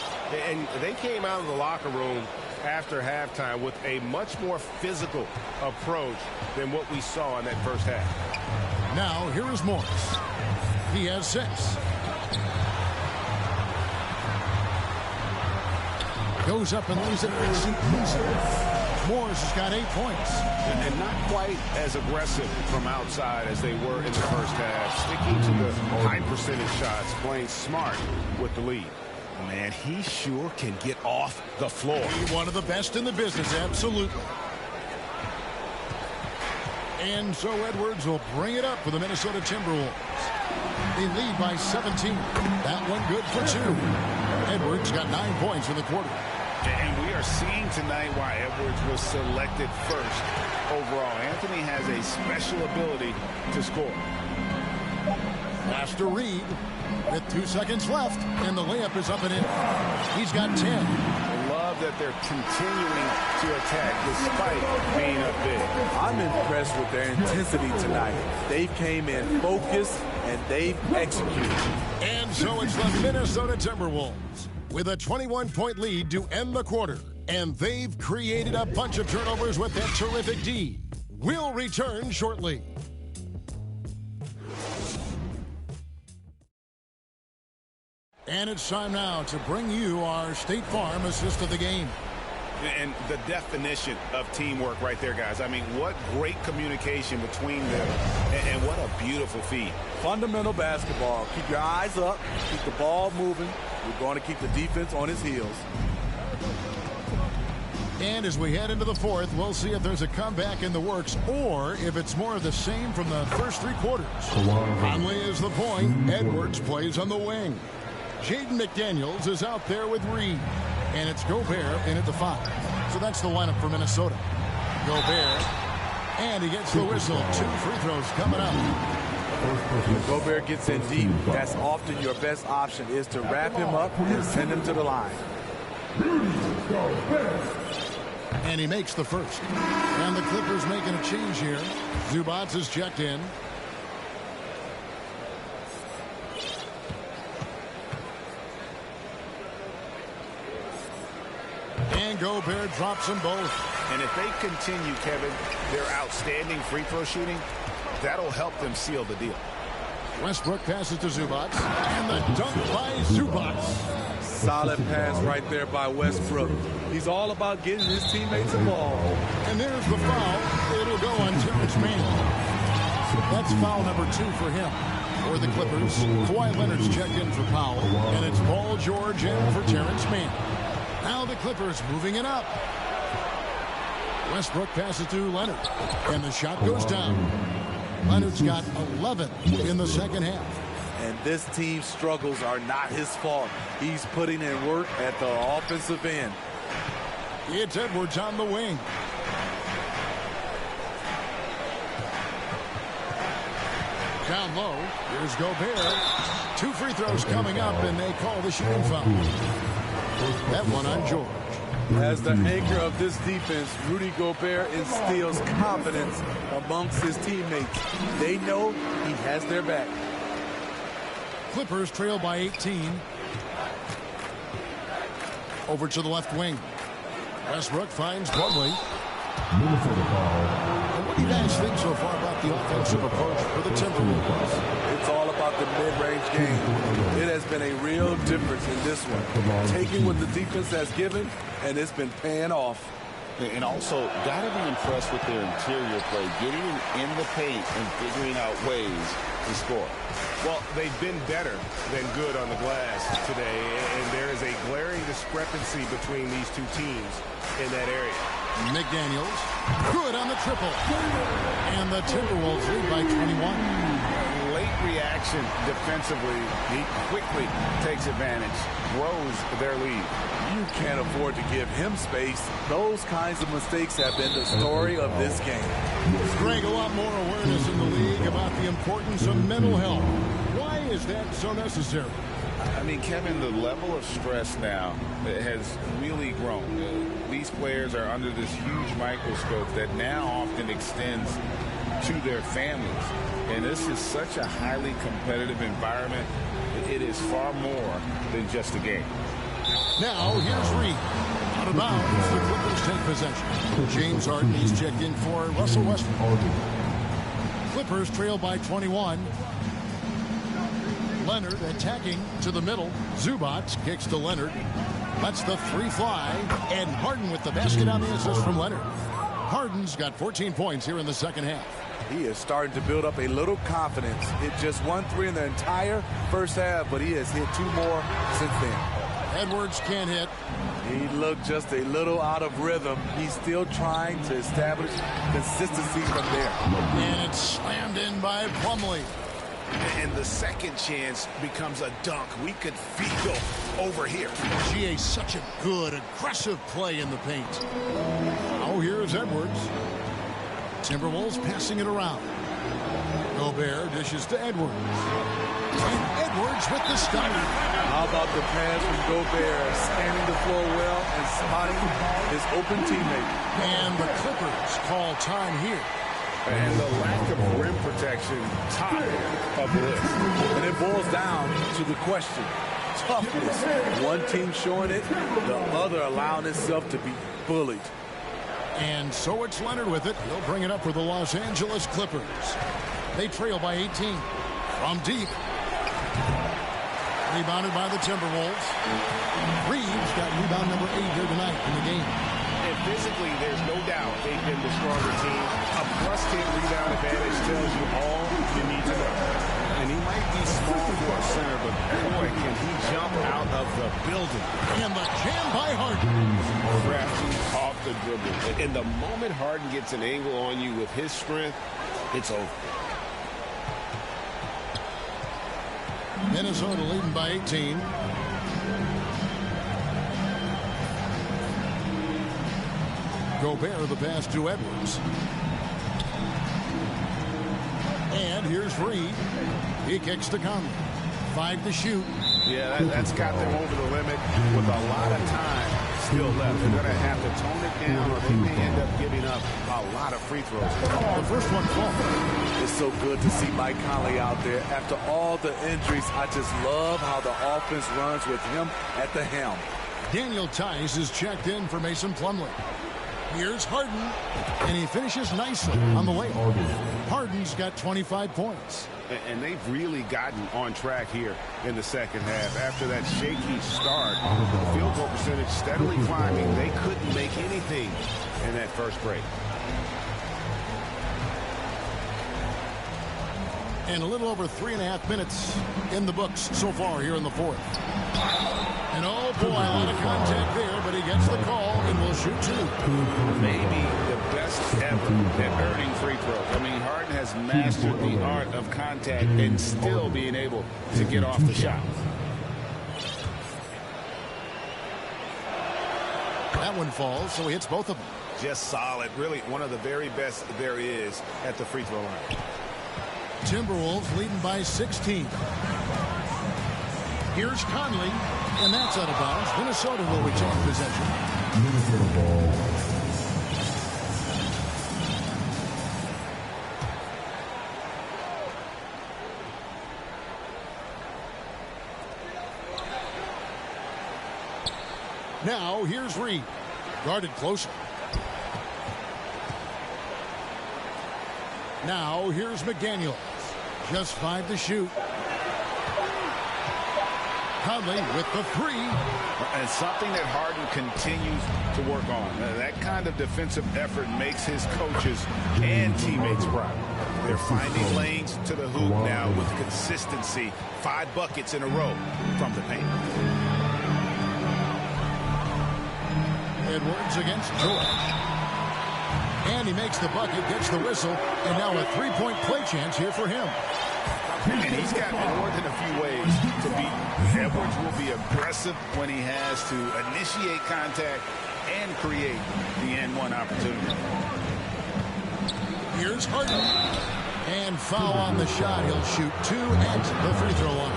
And they came out of the locker room after halftime with a much more physical approach than what we saw in that first half. Now, here is Morris. He has 6. Goes up and lays it easy. Morris has got 8 points. And not quite as aggressive from outside as they were in the first half. Sticking to the high percentage shots, playing smart with the lead. Man, he sure can get off the floor. One of the best in the business, absolutely. And so Edwards will bring it up for the Minnesota Timberwolves. They lead by 17. That one good for 2. Edwards got 9 points in the quarter. And we are seeing tonight why Edwards was selected first overall. Anthony has a special ability to score. Pass to Reed with 2 seconds left, and the layup is up and in. He's got 10. I love that they're continuing to attack despite being up big. I'm impressed with their intensity tonight. They came in focused, and they've executed. And so it's the Minnesota Timberwolves with a 21-point lead to end the quarter. And they've created a bunch of turnovers with that terrific D. We'll return shortly. And it's time now to bring you our State Farm assist of the game. And the definition of teamwork right there, guys. I mean, what great communication between them, and what a beautiful feed. Fundamental basketball. Keep your eyes up. Keep the ball moving. We're going to keep the defense on his heels. And as we head into the fourth, we'll see if there's a comeback in the works or if it's more of the same from the first 3 quarters. Conley is the point. Edwards plays on the wing. Jaden McDaniels is out there with Reed. And it's Gobert in at the 5. So that's the lineup for Minnesota. Gobert. And he gets the whistle. 2 free throws coming up. When Gobert gets in deep, that's often your best option, is to wrap him up and send him to the line. And he makes the first. And the Clippers making a change here. Zubac is checked in. And Gobert drops them both. And if they continue, Kevin, their outstanding free throw shooting, that'll help them seal the deal. Westbrook passes to Zubac. And the dunk by Zubac. Solid pass right there by Westbrook. He's all about getting his teammates involved. And there's the foul. It'll go on Terrence Mann. That's foul number 2 for him. For the Clippers, Kawhi Leonard's checked in for Powell. And it's Paul George in for Terrence Mann. Now the Clippers moving it up. Westbrook passes to Leonard. And the shot goes down. Leonard's got 11 in the second half. And this team's struggles are not his fault. He's putting in work at the offensive end. It's Edwards on the wing. Down low, here's Gobert. 2 free throws coming up, and they call the shooting foul. That one on George. As the anchor of this defense, Rudy Gobert instills confidence amongst his teammates. They know he has their back. Clippers trail by 18. Over to the left wing. Westbrook finds Plumlee. And what do you guys think so far about the offensive approach for the Timberwolves? It's all about the mid-range game. It has been a real difference in this one. Taking what the defense has given, and it's been paying off. And also, got to be impressed with their interior play, getting in the paint and figuring out ways to score. Well, they've been better than good on the glass today, and there is a glaring discrepancy between these two teams in that area. McDaniels, good on the triple. And the Timberwolves lead by 21. Late quick reaction defensively. He quickly takes advantage, grows their lead. You can't afford to give him space. Those kinds of mistakes have been the story of this game. Greg, a lot more awareness in the league about the importance of mental health. Why is that so necessary? I mean, Kevin, the level of stress now has really grown. These players are under this huge microscope that now often extends to their families. And this is such a highly competitive environment. It is far more than just a game. Now, here's Reed. Out of bounds, the Clippers take possession. James Harden is checked in for Russell Westbrook. Clippers trail by 21. Leonard attacking to the middle. Zubac kicks to Leonard. Lets the three fly. And Harden with the basket on the assist from Leonard. Harden's got 14 points here in the second half. He is starting to build up a little confidence. Hit just 1 3 in the entire first half, but he has hit 2 more since then. Edwards can't hit. He looked just a little out of rhythm. He's still trying to establish consistency from there. And it's slammed in by Plumlee. And the second chance becomes a dunk. We could feel over here. GA, such a good, aggressive play in the paint. Now here's Edwards. Timberwolves passing it around. Gobert dishes to Edwards. And Edwards with the stop. How about the pass from Gobert, scanning the floor well and spotting his open teammate. And the Clippers call time here. And the lack of rim protection, top of the list. And it boils down to the question. Toughness. One team showing it, the other allowing itself to be bullied. And so it's Leonard with it. He'll bring it up for the Los Angeles Clippers. They trail by 18. From deep. Rebounded by the Timberwolves. Reeves got rebound number 8 here tonight in the game. And physically, there's no doubt they've been the stronger team. A +10 rebound advantage tells you all you need to know. And he might be small for a center, but boy, can he jump out of the building. And the jam by Harden. Crafty off the dribble. And the moment Harden gets an angle on you with his strength, it's over. Minnesota leading by 18. Gobert the pass to Edwards. And here's Reed. He kicks to Conley. 5 to shoot. Yeah, that's got them over the limit with a lot of time still left. They're going to have to tone it down or they may end up giving up a lot of free throws. The first one falls. It's so good to see Mike Conley out there. After all the injuries, I just love how the offense runs with him at the helm. Daniel Tice is checked in for Mason Plumlee. Here's Harden, and he finishes nicely on the way. Harden's got 25 points. And they've really gotten on track here in the second half. After that shaky start, the field goal percentage steadily climbing. They couldn't make anything in that first break. And a little over 3.5 minutes in the books so far here in the fourth. And oh boy, a lot of contact there, but he gets the call and will shoot 2. Maybe the best ever at earning free throws. I mean, Harden has mastered the art of contact and still being able to get off the shot. That one falls, so he hits both of them. Just solid. Really one of the very best there is at the free throw line. Timberwolves leading by 16. Here's Conley, and that's out of bounds. Minnesota will retain possession. Minnesota ball. Now here's Reed, guarded closer. Now here's McDaniels, just 5 to shoot. Conley with the 3. And something that Harden continues to work on. That kind of defensive effort makes his coaches and teammates proud. They're finding lanes to the hoop now with consistency. 5 buckets in a row from the paint. Edwards against George. And he makes the bucket, gets the whistle, and now a 3-point play chance here for him. And he's got more than a few ways to beat you. Edwards will be aggressive when he has to initiate contact and create the N1 opportunity. Here's Harden. And foul on the shot. He'll shoot 2 at the free throw line.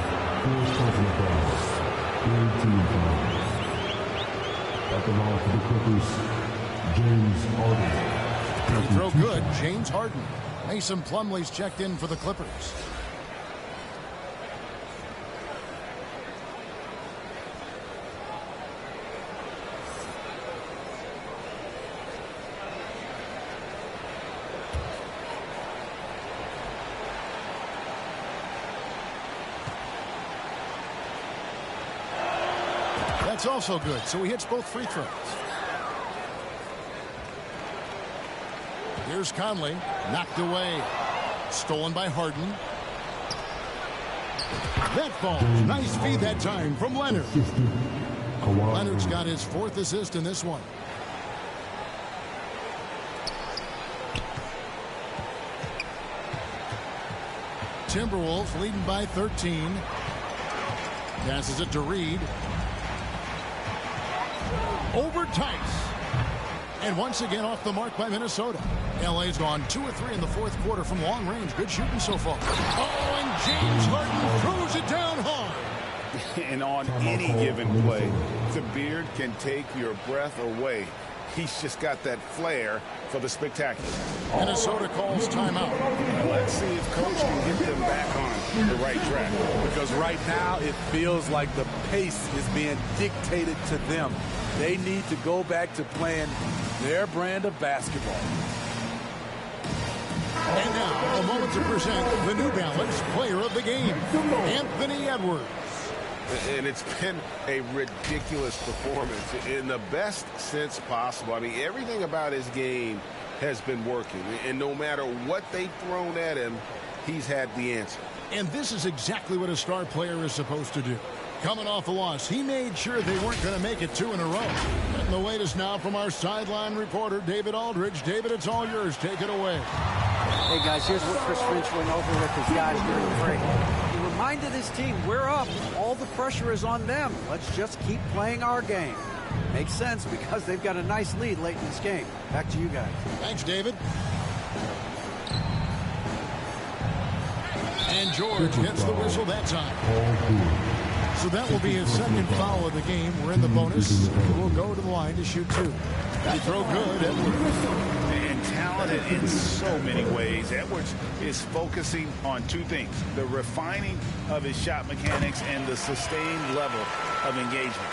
At the line for the Clippers, James Harden. Free throw good. James Harden. Mason Plumlee's checked in for the Clippers. That's also good, so he hits both free throws. Here's Conley, knocked away. Stolen by Harden. That falls. Nice feed that time from Leonard. Leonard's got his 4th assist in this one. Timberwolves leading by 13. Passes it to Reed. Over Tice. And once again off the mark by Minnesota. LA's gone 2 of 3 in the 4th quarter from long range. Good shooting so far. Oh, and James Harden throws it down hard. And on any given play, the beard can take your breath away. He's just got that flair for the spectacular. Minnesota calls timeout. Let's see if coach can get them back on the right track. Because right now it feels like the pace is being dictated to them. They need to go back to playing their brand of basketball. And now, a moment to present the New Balance Player of the Game, Anthony Edwards. And it's been a ridiculous performance in the best sense possible. I mean, everything about his game has been working. And no matter what they've thrown at him, he's had the answer. And this is exactly what a star player is supposed to do. Coming off a loss, he made sure they weren't going to make it 2 in a row. And the latest now from our sideline reporter, David Aldridge. David, it's all yours. Take it away. Hey, guys, here's what Chris Finch went over with his guys during the break. He reminded his team, we're up. All the pressure is on them. Let's just keep playing our game. Makes sense because they've got a nice lead late in this game. Back to you guys. Thanks, David. And George gets the whistle that time. So that will be his 2nd foul of the game. We're in the bonus. We'll go to the line to shoot 2. They throw good. And talented in so many ways. Edwards is focusing on 2 things: the refining of his shot mechanics and the sustained level of engagement.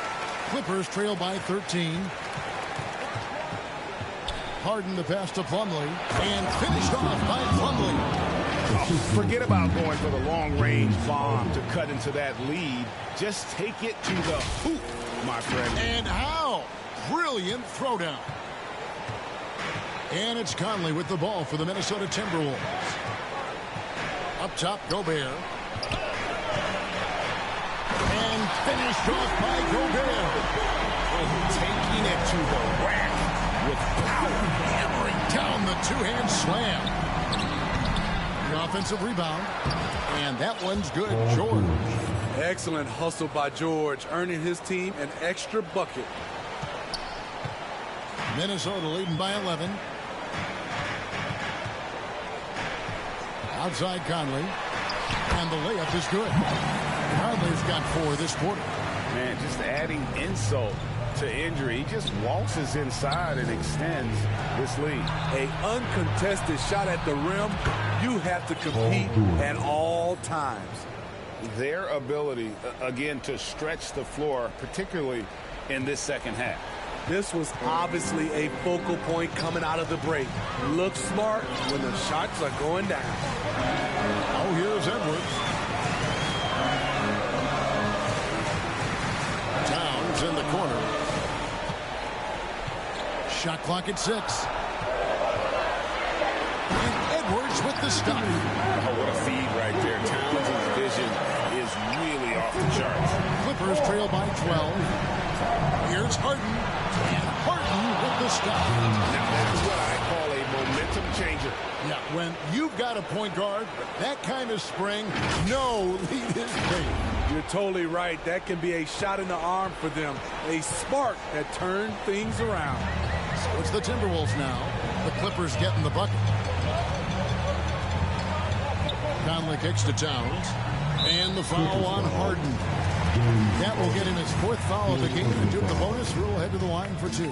Clippers trail by 13. Harden the pass to Plumlee. And finished off by Plumlee. Forget about going for the long-range bomb to cut into that lead. Just take it to the hoop, my friend. And how? Brilliant throwdown. And it's Conley with the ball for the Minnesota Timberwolves. Up top, Gobert. And finished off by Gobert. Taking it to the rack with power. Hammering down the 2-hand slam. Offensive rebound, and that one's good. George. Excellent hustle by George, earning his team an extra bucket. Minnesota leading by 11. Outside Conley, and the layup is good. Conley's got 4 this quarter. Man, just adding insult to injury. He just waltzes inside and extends this lead. A uncontested shot at the rim. You have to compete at all times. Their ability, again, to stretch the floor, particularly in this second half. This was obviously a focal point coming out of the break. Look smart when the shots are going down. Oh, here's Edwards. Towns in the corner. Shot clock at 6. And Edwards with the stop. Oh, what a feed right there. Towns' vision is really off the charts. Clippers trail by 12. Here's Harden. And Harden with the stop. Now, that's what I call a momentum changer. Yeah, when you've got a point guard, that kind of spring, no lead is paid. You're totally right. That can be a shot in the arm for them. A spark that turned things around. So it's the Timberwolves now. The Clippers getting the bucket. Conley kicks to Towns. And the foul on Harden. That will get him his 4th foul of the game. And Duke the bonus rule head to the line for 2.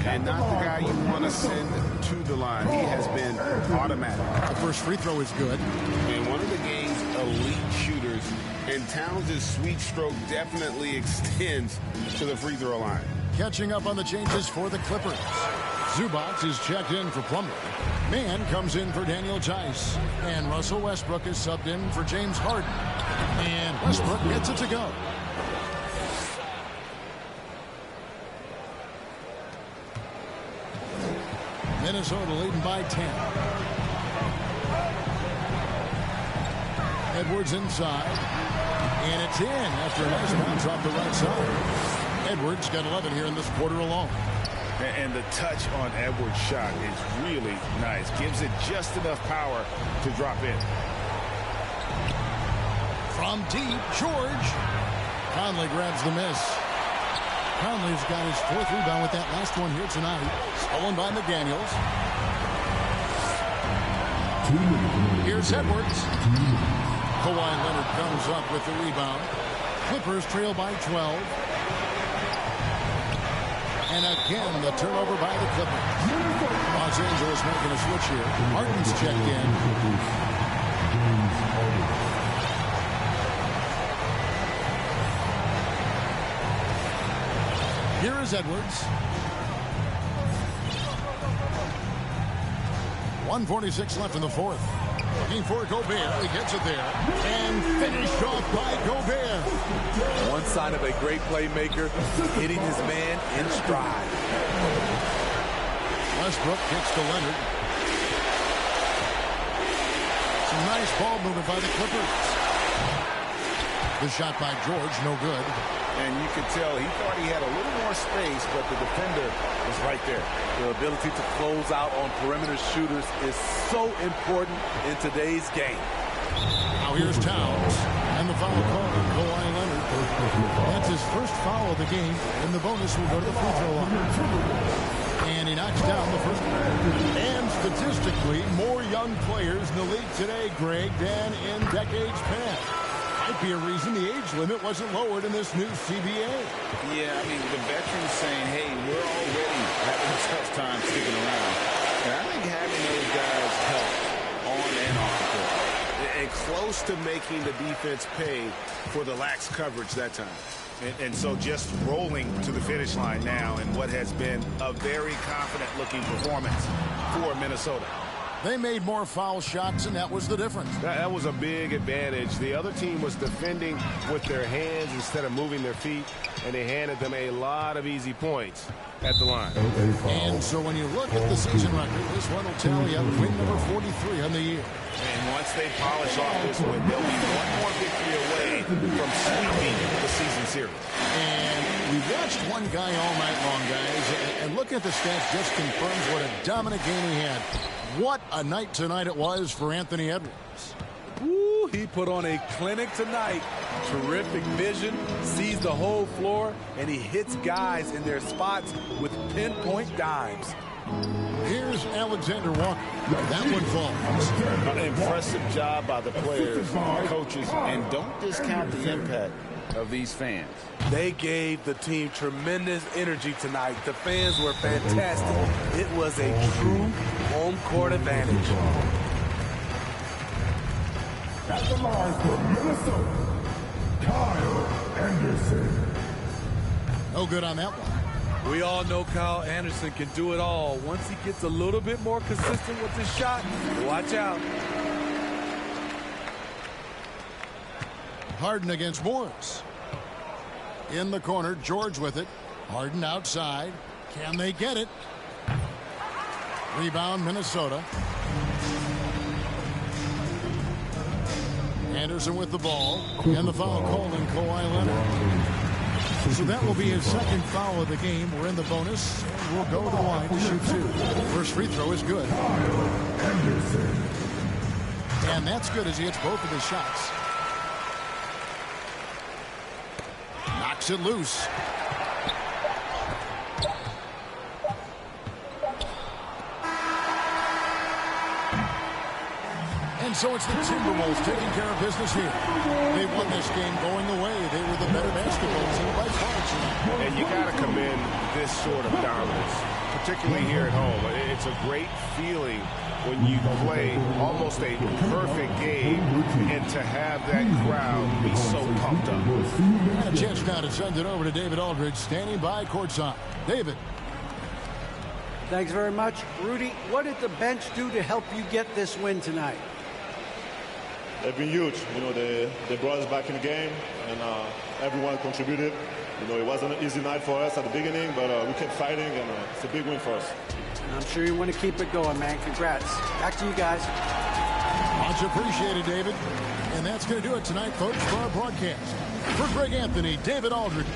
And not the guy you want to send to the line. He has been automatic. The first free throw is good. And one of the game's elite shooters. And Towns' sweet stroke definitely extends to the free throw line. Catching up on the changes for the Clippers. Zubac is checked in for Plumlee. Mann comes in for Daniel Tice. And Russell Westbrook is subbed in for James Harden. And Westbrook gets it to go. Minnesota leading by 10. Edwards inside. And it's in after a nice bounce off the right side. Edwards got 11 here in this quarter alone. And the touch on Edwards' shot is really nice. Gives it just enough power to drop in. From deep, George. Conley grabs the miss. Conley's got his 4th rebound with that last one here tonight. Stolen by McDaniels. Here's Edwards. Kawhi Leonard comes up with the rebound. Clippers trail by 12. And again, the turnover by the Clippers. Los Angeles making a switch here. Harden's checked in. Here is Edwards. 1:46 left in the 4th. Looking for Gobert. He gets it there. And finished off by Gobert. One sign of a great playmaker, hitting his man in stride. Westbrook kicks to Leonard. Some nice ball movement by the Clippers. The shot by George, no good. And you could tell he thought he had a little more space, but the defender was right there. The ability to close out on perimeter shooters is so important in today's game. Now here's Towns. And the foul called on Kawhi Leonard. That's his first foul of the game. And the bonus will go to the free throw line. And he knocks down the first one. And statistically, more young players in the league today, Greg, than in decades past. Might be a reason the age limit wasn't lowered in this new CBA. Yeah, I mean, the veterans saying, hey, we're already having a tough time sticking around. And I think having those guys help on and off the court. And close to making the defense pay for the lax coverage that time. And so just rolling to the finish line now in what has been a very confident-looking performance for Minnesota. They made more foul shots, and that was the difference. That was a big advantage. The other team was defending with their hands instead of moving their feet, and they handed them a lot of easy points at the line. And so when you look at the season record, this one will tally up win number 43 on the year. And once they polish off this win, they'll be one more victory away from sweeping the season series. And we watched one guy all night long, guys, and looking at the stats just confirms what a dominant game he had. What a night tonight it was for Anthony Edwards. Ooh, he put on a clinic tonight. Terrific vision, sees the whole floor, and he hits guys in their spots with pinpoint dimes. Here's Alexander Walker. That one falls. An impressive job by the players, coaches, and don't discount the impact of these fans. They gave the team tremendous energy tonight. The fans were fantastic. It was a true home court advantage. At the line for Minnesota, Kyle Anderson. No good on that one. We all know Kyle Anderson can do it all. Once he gets a little bit more consistent with his shot, watch out. Harden against Morris. In the corner, George with it. Harden outside. Can they get it? Rebound, Minnesota. Anderson with the ball. And the foul called on Kawhi Leonard. So that will be his second foul of the game. We're in the bonus. We'll go to the line to shoot 2. First free throw is good. And that's good as he hits both of his shots. Knocks it loose. And so it's the Timberwolves taking care of business here. They won this game going away. They were the better basketball team by far tonight. And you got to commend this sort of dominance, particularly here at home. It's a great feeling when you play almost a perfect game and to have that crowd be so pumped up. And a chance now to send it over to David Aldridge, standing by courtside. David. Thanks very much. Rudy, what did the bench do to help you get this win tonight? They've been huge. You know, they brought us back in the game, and everyone contributed. You know, it wasn't an easy night for us at the beginning, but we kept fighting, and it's a big win for us. I'm sure you want to keep it going, man. Congrats. Back to you guys. Much appreciated, David. And that's going to do it tonight, folks, for our broadcast. For Greg Anthony, David Aldridge.